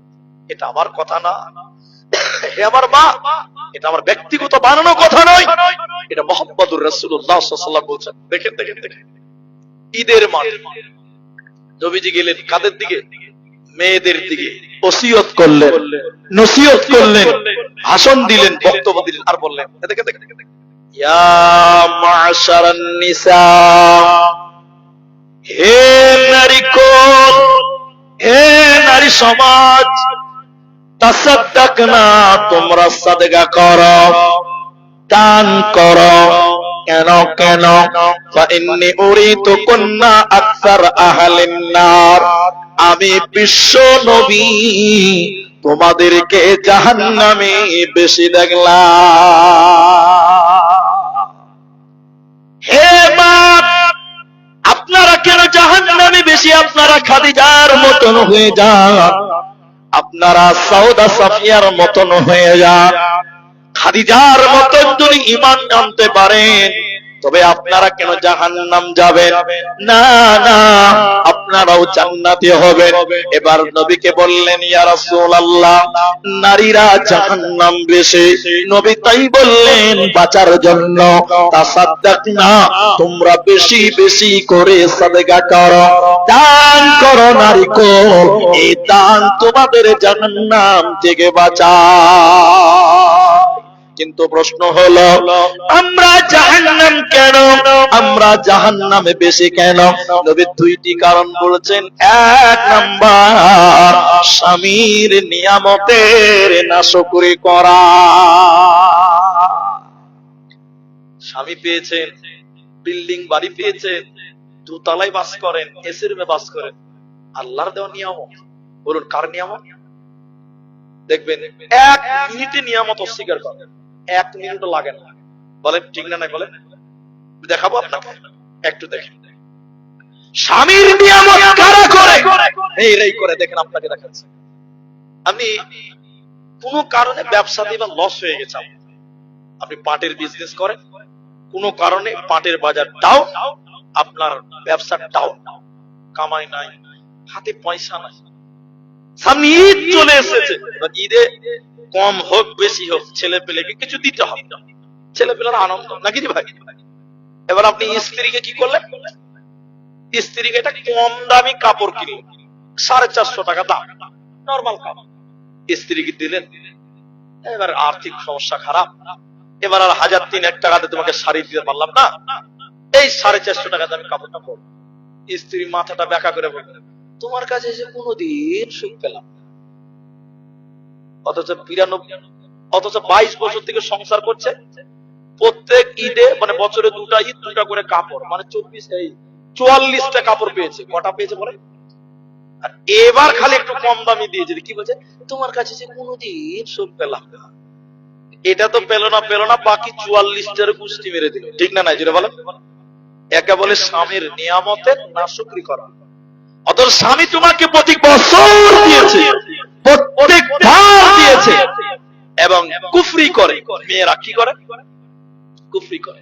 এটা আমার কথা না, হে আমার মা, এটা আমার ব্যক্তিগত বানানো কথা নয়, এটা মুহাম্মদুর রাসূলুল্লাহ সাল্লাল্লাহু আলাইহি ওয়াসাল্লাম বলছেন। দেখেন দেখেন দেখেন, ঈদের মাঠে নবীজি গেলেন কাদের দিকে? মেয়েদের দিকে। ওসিয়ত করলেন, নসিহত করলেন, ভাষণ দিলেন, বক্তব্য দিলেন, আর বললেন, দেখেন দেখেন, ইয়া মা'শারান নিসা, হে নারী কোন, হে নারী সমাজ, তাসাদ্দাকনা, তোমরা সাদকা করো, দান করো, কেন কেন ফাইন্নী উরিতু কুন্না আকসার আহলিন নার, আমি বিশ্ব নবী তোমাদেরকে জাহান্নামে বেশি দেখলাম। হে মা, আপনারা কেন জাহান্নামে বেশি? আপনারা খাদিজার মতন হয়ে যান, আপনারা সাউদা সাফিয়ার মতন হয়ে যান। খাদিজার মতন যদি ঈমান আনতে পারেন তবে আপনারা কেন জাহান্নাম যাবেন? না না, আপনারাও জান্নাতি হবেন। এবার নবীকে বললেন, ইয়া রাসূলুল্লাহ, নারীরা জাহান্নাম বেশি। নবী তাই বললেন, বাঁচার জন্য তাসাদদাকনা, তোমরা বেশি বেশি করে সাদকা করো, দান করো নারীকে, এই দান তোমাদের জাহান্নাম থেকে বাঁচায়। কিন্তু প্রশ্ন হলো, আমরা জাহান্নাম কেন, আমরা জাহান্নামে বেশি কেন? নবী দুইটি কারণ বলেছেন। এক নাম্বার, স্বামীর নিয়ামতের নাশকরি করা। স্বামী পেয়েছেন, বিল্ডিং বাড়ি পেয়েছেন, দোতলায় বাস করেন, এসি রুমে বাস করেন, আল্লাহর দেওয়া নিয়ামত। বলুন কার নিয়ামত? দেখবেন এক মিনিটে নিয়ামত অস্বীকার করেন, এক মিনিটও লাগে না। বলেন ঠিক না? নাই বলেন, দেখাবো আপনাকে, একটু দেখেন স্বামীর নিয়ামত কারা করে। এই করে দেখেন, আপনাকে দেখাচ্ছি। আপনি কোন কারণে ব্যবসাতে বা লস হয়ে গেছে, আপনি পাটের বিজনেস করেন, কোন কারণে পাটের বাজার ডাউন, আপনার ব্যবসা ডাউন, কামাই নাই, হাতে পয়সা নাই, সামনে ঈদ চলে এসেছে, ঈদে কম হোক বেশি হোক ছেলে পেলেকে কিছু দিতে হবে, ছেলে পেলের আনন্দ নাকি ভাই। এবার আপনি স্ত্রীকে কি করলেন? স্ত্রীকে একটা কম দামি কাপড় কিনলেন, 450 টাকা দাম, নরমাল কাপড়, স্ত্রীকে দিলেন। এবার আর্থিক সমস্যা খারাপ, এবার আর 1003 টাকাতে তোমাকে শাড়ি দিতে পারলাম না, এই 450 টাকা দামি কাপড়টা পর। স্ত্রী মাথাটা ব্যাকা করে বললেন, তোমার কাছে এসে কোনোদিন সুখ পেলাম, অথচ 22 বছর থেকে সংসার করছে, প্রত্যেক ঈদে মানে বছরে দুটা ঈদ দুটা করে কাপড়, মানে 44টা কাপড় পেয়েছে। কটা পেয়েছে বলে? আর এবার খালি একটু কম দামি দিয়েছে, কি বলছে? তোমার কাছে যে কোনোদিন সুখ পেলাম না। এটা তো পেল না, বাকি 44টার গুষ্টি মেরে দিল, ঠিক না? নাই যেটা বলেন, একে বলে স্বামীর নিয়ামতের নাশকরি করা। অথচ স্বামী তোমাকে প্রতি বছর দিয়েছে, প্রত্যেক বার দিয়েছে, এবং কুফরি করে। মেয়েরা কি করে? কুফরি করে।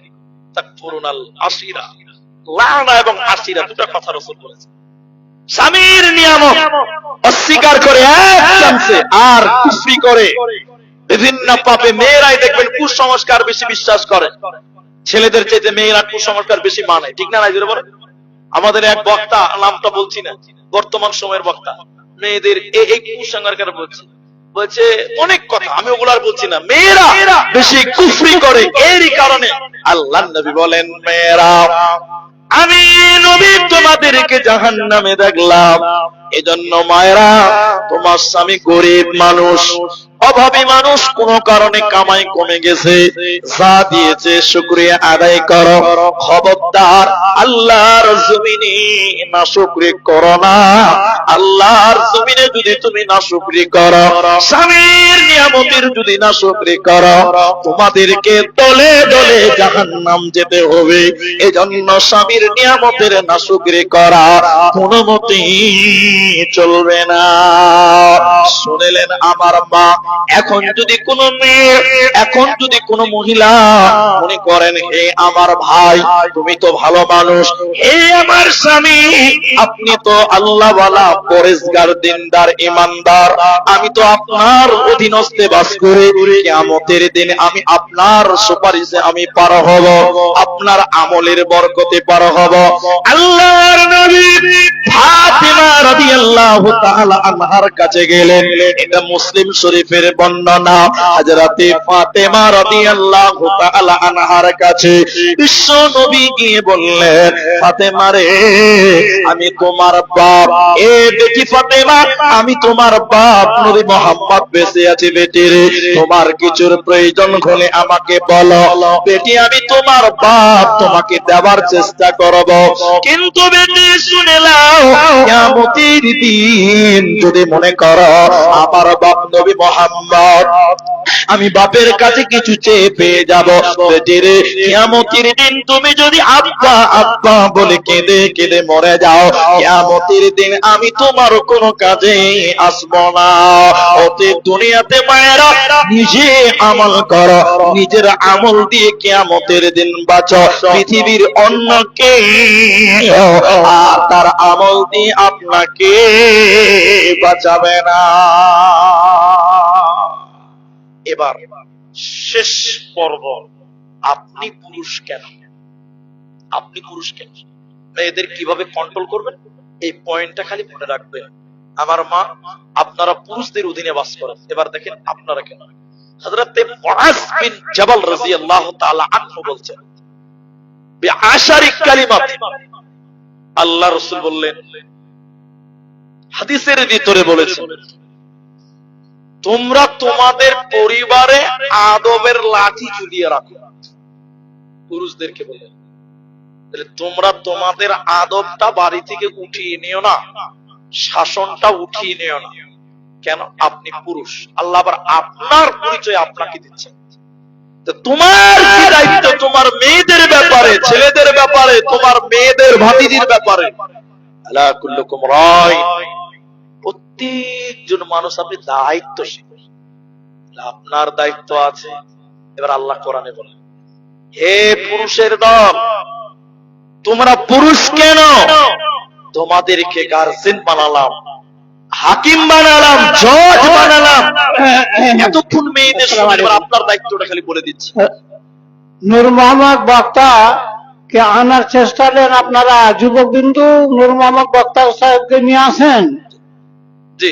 তাকফুরুনাল আশিরা, লানা এবং আশিরা দুটো কথা রাসূল বলেছে। স্বামীর নিয়ামত অস্বীকার করে এক চান্সে, আর কুফরি করে বিভিন্ন পাপে। মেয়েরাই দেখবেন কুসংস্কার বেশি বিশ্বাস করে, ছেলেদের চাইতে মেয়েরা কুসংস্কার বেশি মানে, ঠিক না? নাই বলে আমাদের এক বক্তা, নামটা বলছি না, বর্তমান সময়ের বক্তা, মেয়েদের এই কুসংস্কার বলছে অনেক কথা, আমি ওগুলো আর বলছি না। মেয়েরা বেশি কুফরি করে, এরই কারণে আল্লাহর নবী বলেন, মেয়েরা আমি নবী তোমাদেরকে জাহান্নামে দেখলাম। এজন্য মায়েরা, তোমার স্বামী গরিব মানুষ, অভাবী মানুষ, কোন কারণে কামাই কমে গেছে, যা দিয়েছে শুকরিয়া আদায় করো। খবরদার আল্লাহর জমিনে নাশুকরি করো না। আল্লাহর জমিনে যদি তুমি নাশুকরি করো, স্বামীর নিয়ামতের যদি নাশুকরি করো, তোমাদেরকে দলে দলে জাহান্নাম যেতে হবে। এজন্য স্বামীর নিয়ামতের নাশুকরি করা কোনো মতেই চলবে না। শুনলেন আমার মা? এখন যদি কোনো মেয়ে, এখন যদি কোনো মহিলা মনে করেন, হে আমার ভাই, তুমি তো ভালো মানুষ, হে আমার স্বামী, আপনি তো আল্লাহওয়ালা, পরেজগার, দিনদার, ঈমানদার, আমি তো আপনার অধীনস্থে বাস করে, কিয়ামতের দিন আমি আপনার সুপারিশে আমি পার হব, আপনার আমলের বরকতে পার হব। আল্লাহর নবী ফাতিমা রাদিয়াল্লাহু তাআলা আনহার কাছে গেলেন। এটা মুসলিম শরীফের বর্ণনা। হযরতে ফাতিমা রাদিয়াল্লাহু তাআলা আনহার কাছে বিশ্ব নবী গিয়ে বললেন, ফাতিমা রে, আমি তোমার বাপ। এ বেটি ফাতিমা, আমি তোমার বাপ। নবী মুহাম্মদ বেঁচে আছে, বেটিরে তোমার কিছুর প্রয়োজন হলে আমাকে বলো, বেটি আমি তোমার বাপ, তোমাকে দেওয়ার চেষ্টা করব। কিন্তু বেটি শুনে নাও, কিয়ামতের দিন যদি মনে করো আমার বাপ নবী মুহাম্মদ, আমি বাপের কাছে কিছু চেয়ে পেয়ে যাব, বেটিরে কিয়ামতের দিন তুমি যদি আব্বা আব্বা বলে কেঁদে কেঁদে মরে যাও, কিয়ামতের দিন আমি তোমার কোনো কাজে আসবো না। অতএব দুনিয়াতে মায়েরা নিজে আমল করো, নিজের আমল দিয়ে কিয়ামতের দিন বাঁচো। পৃথিবীর অন্যকে আর তার আমল দিয়ে আপনাকে বাঁচাবে না। এবার শেষ পর্ব, আপনি পুরুষ কেন? আপনি পুরুষ কেন? এদের কিভাবে কন্ট্রোল করবেন এই পয়েন্টটা খালি মনে রাখবেন। আমার মা, আপনারা পুরুষদের অধীনে বাস করেন। এবার দেখেন আপনারা কেন। হযরত মুআজ বিন জাবাল রাদিয়াল্লাহু তাআলা আনহু বলছেন, বিআশারি কালিমাত, আল্লাহ রাসূল বললেন, হাদিসের ভিতরে বলেছেন, তোমরা তোমাদের পরিবারে আদবের লাঠি ঝুলিয়ে রাখো। পুরুষদেরকে বললেন, তাহলে তোমরা তোমাদের আদবটা বাড়ি থেকে উঠিয়ে নিও না, শাসনটা উঠিয়ে নিও না। কেন? আপনি পুরুষ। আল্লাহ আবার আপনার পরিচয় আপনাকে দিচ্ছেন। তো তোমার কি দায়িত্ব তোমার মেয়েদের ব্যাপারে, ছেলেদের ব্যাপারে, তোমার মেয়েদের ভাতিজির ব্যাপারে? আলা কুল্লুকুম রাই, প্রত্যেকজন মানুষ আপনি দায়িত্বশীল, আপনার দায়িত্ব আছে। এবার আল্লাহ কোরআনে বলেন, হে পুরুষের দল, তোমরা পুরুষ কেন? তোমাদেরকে গার্জেন বানালাম, হাকিম বানালাম, জজ বানালাম। এতক্ষণ মেয়েদের সঙ্গে এবার আপনার দায়িত্বটা খালি বলে দিচ্ছি। নূর মোহাম্মদ বক্তা কে আনার চেষ্টা করেন আপনারা, যুবক বিন্দু নূর মোহাম্মদ বক্তা সাহেবকে নিয়ে আসেন। জি,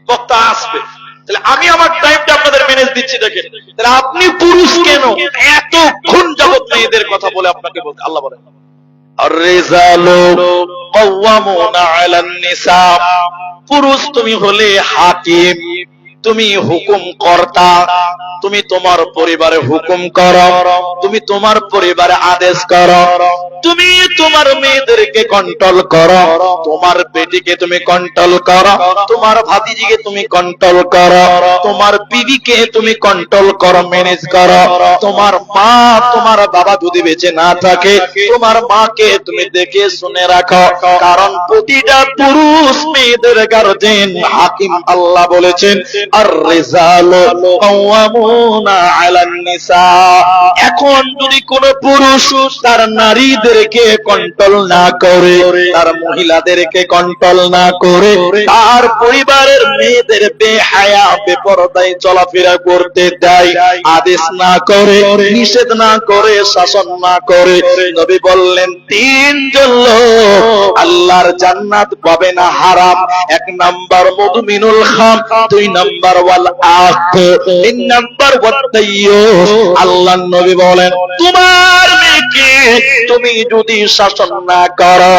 বক্তা আসবে। তাহলে আমি আমার টাইমটা আপনাদের ম্যানেজ দিচ্ছি। দেখেন, তাহলে আপনি পুরুষ কেন এতক্ষণ যাবত মেয়েদের কথা বলে আপনাকে বলতে? আল্লাহ বলেন, আর-রিজালু কাওয়ামুনা আলান নিসা, পুরুষ তুমি হলে হাকিম, তুমি হুকুম কর্তা, তুমি তোমার পরিবারে হুকুম করো, তুমি তোমার পরিবারে আদেশ করো, তুমি তোমার মেয়েদেরকে কন্ট্রোল করো, তোমার বেটিকে তুমি কন্ট্রোল করো, তোমার ভাতিজিকে তুমি কন্ট্রোল করো, তোমার বিবিকে তুমি কন্ট্রোল করো, ম্যানেজ করো। তোমার মা, তোমার বাবা যদি বেঁচে না থাকে, তোমার মাকে তুমি দেখে শুনে রাখো। কারণ প্রতিটা পুরুষ মেয়েদের গার্জেন, হাকিম। আল্লাহ বলেছেন, আর-রিজালু কাওয়ামুনা আলান নিসা। এখন যদি কোন পুরুষ তার নারীদেরকে কন্ট্রোল না করে, তার মহিলাদেরকে কন্ট্রোল না করে, তার পরিবারের মেয়েদের বেহায়া বেপরদায় চলাফেরা করতে দেয়, আদেশ না করে, নিষেধ না করে, শাসন না করে, নবী বললেন তিনজন লোক আল্লাহর জান্নাত পাবে না, হারাম। এক নাম্বার মুমিনুল খাম, দুই নাম্বার ওয়াল আখ, তিন নাম্বার ওয়াত্তাইয়ুস। আল্লাহর নবী বলেন, তোমার মেয়েকে তুমি যদি শাসন না করো,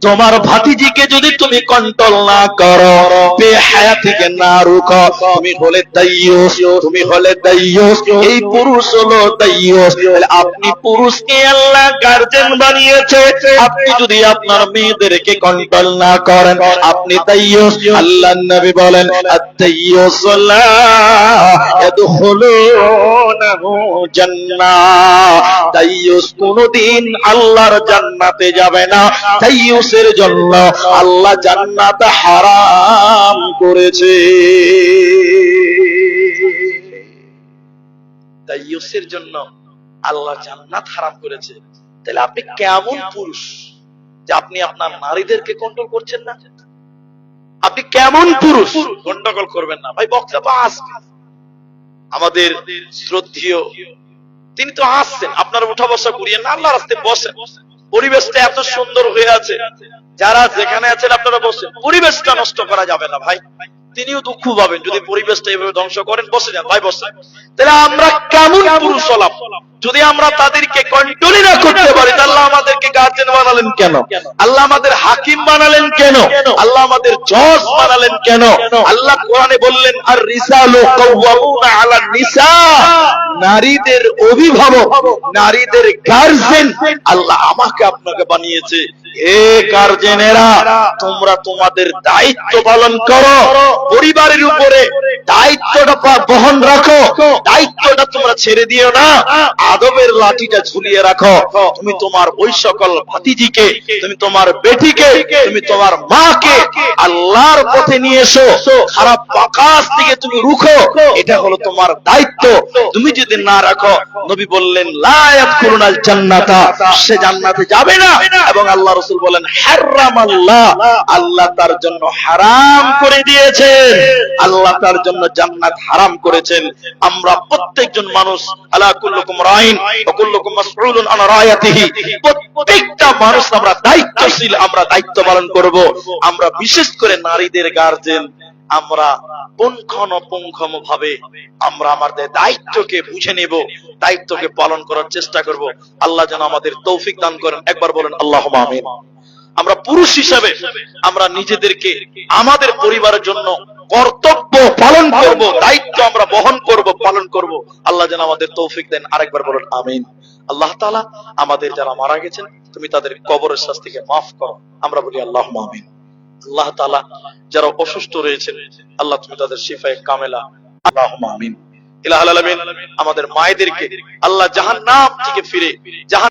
তোমার ভাতিজিকে যদি তুমি কন্ট্রোল না করো, বেহায়া থেকে না রুখো, তুমি হলে দাইয়ুস, তুমি হলে দাইয়ুস। এই পুরুষ হলো দাইয়ুস। আপনি পুরুষকে আল্লাহ গার্জেন বানিয়েছে, আপনি যদি আপনার মেয়েদেরকে কন্ট্রোল না করেন, আপনি দাইয়ুস। আল্লাহর নবী বলেন, আদ-দাইয়ুস লা ইয়াদখুলুনাহু জান্নাহ, দাইয়ুস কোনদিন আল্লাহর জান্নাতে যাবে না। দাইয়ুসের জন্য আল্লাহ জান্নাত হারাম করেছে। দাইয়ুসের জন্য আল্লাহ জান্নাত হারাম করেছে। তাহলে আপনি কেমন পুরুষ যে আপনি আপনার নারীদেরকে কন্ট্রোল করছেন না? আপনি কেমন পুরুষ? গন্ডগোল করবেন না ভাই, বক্তা তো আসবে, আমাদের শ্রদ্ধেয় তিনি তো আসছেন, আপনারা উঠা বসা করিয়েন না, আল্লাহর রাস্তায় বসেন। পরিবেশটা এত সুন্দর হয়ে আছে, যারা যেখানে আছেন আপনারা বসেন, পরিবেশটা নষ্ট করা যাবে না ভাই। তিনিও দুঃখ পাবেন যদি পরিবেশটা এভাবে ধ্বংস করেন। বসে যান ভাই, বসে। তাহলে আমরা কেমন পুরুষ হলাম যদি আমরা তাদেরকে কন্ট্রোলই না করতে পারি? আল্লাহ আমাদেরকে গার্জেন বানালেন কেন? আল্লাহ আমাদের হাকিম বানালেন কেন? আল্লাহ আমাদের জজ বানালেন কেন? আল্লাহ কোরআনে বললেন আর রিজালু কাওয়ামুনা আলান নিসা, নারীদের অভিভাবক, নারীদের গার্জেন আল্লাহ আমাকে আপনাকে বানিয়েছে। হে গার্জেনেরা, তোমরা তোমাদের দায়িত্ব পালন করো, পরিবারের উপরে দায়িত্বটা বহন রাখো, দায়িত্বটা তোমরা ছেড়ে দিও না, আদবের লাঠিটা ঝুলিয়ে রাখো। তুমি তোমার ওই সকল ভাতিজিকে, তুমি তোমার বেটিকে, তুমি তোমার মাকে আল্লাহর পথে নিয়ে এসো, খারাপ কাজ থেকে তুমি রুখো, এটা হলো তোমার দায়িত্ব। তুমি যদি না রাখো, নবী বললেন লা ইয়াদখুলুনাল জান্নাতা, সে জান্নাতে যাবে না। এবং আল্লাহ রাসূল বলেন হারামাল্লাহ, আল্লাহ তার জন্য হারাম করে দিয়েছেন, আল্লাহ তার জন্য জান্নাত হারাম করেছেন। আমরা প্রত্যেকজন মানুষ আলা কুল্লুকুম রাইন ওয়া কুল্লুকুম মাসউলুন আন রায়াতিহি, প্রত্যেকটা মানুষ আমরা দায়িত্বশীল, আমরা দায়িত্ব পালন করব। আমরা বিশেষ করে নারীদের গার্জেন, আমরা পুঙ্খানুপুঙ্খম ভাবে আমরা আমাদের দায়িত্বকে বুঝে নেব, দায়িত্বকে পালন করার চেষ্টা করব। আল্লাহ যেন আমাদের তৌফিক দান করেন। একবার বলেন আল্লাহুম্মা আমিন। আমরা পুরুষ হিসেবে আমরা নিজেদেরকে আমাদের পরিবারের জন্য কর্তব্য পালন করব, দায়িত্ব আমরা বহন করব, পালন করব। আল্লাহ যেন আমাদের তৌফিক দেন। আরেকবার বলেন আমিন। আল্লাহ তাআলা আমাদের যারা মারা গেছেন, তুমি তাদের কবরের শাস্তিকে মাফ করো। আমরা বলি আল্লাহুম্মা আমিন। আল্লাহ তাআলা যারা অসুস্থ রয়েছেন, আল্লাহ তুমি তাদের শিফায়ে কামেলা, আল্লাহুম্মা আমিন। ইলাহুল আলামিন আমাদের মায়েদেরকে আল্লাহ জাহান্নাম থেকে ফিরে জাহান্নাম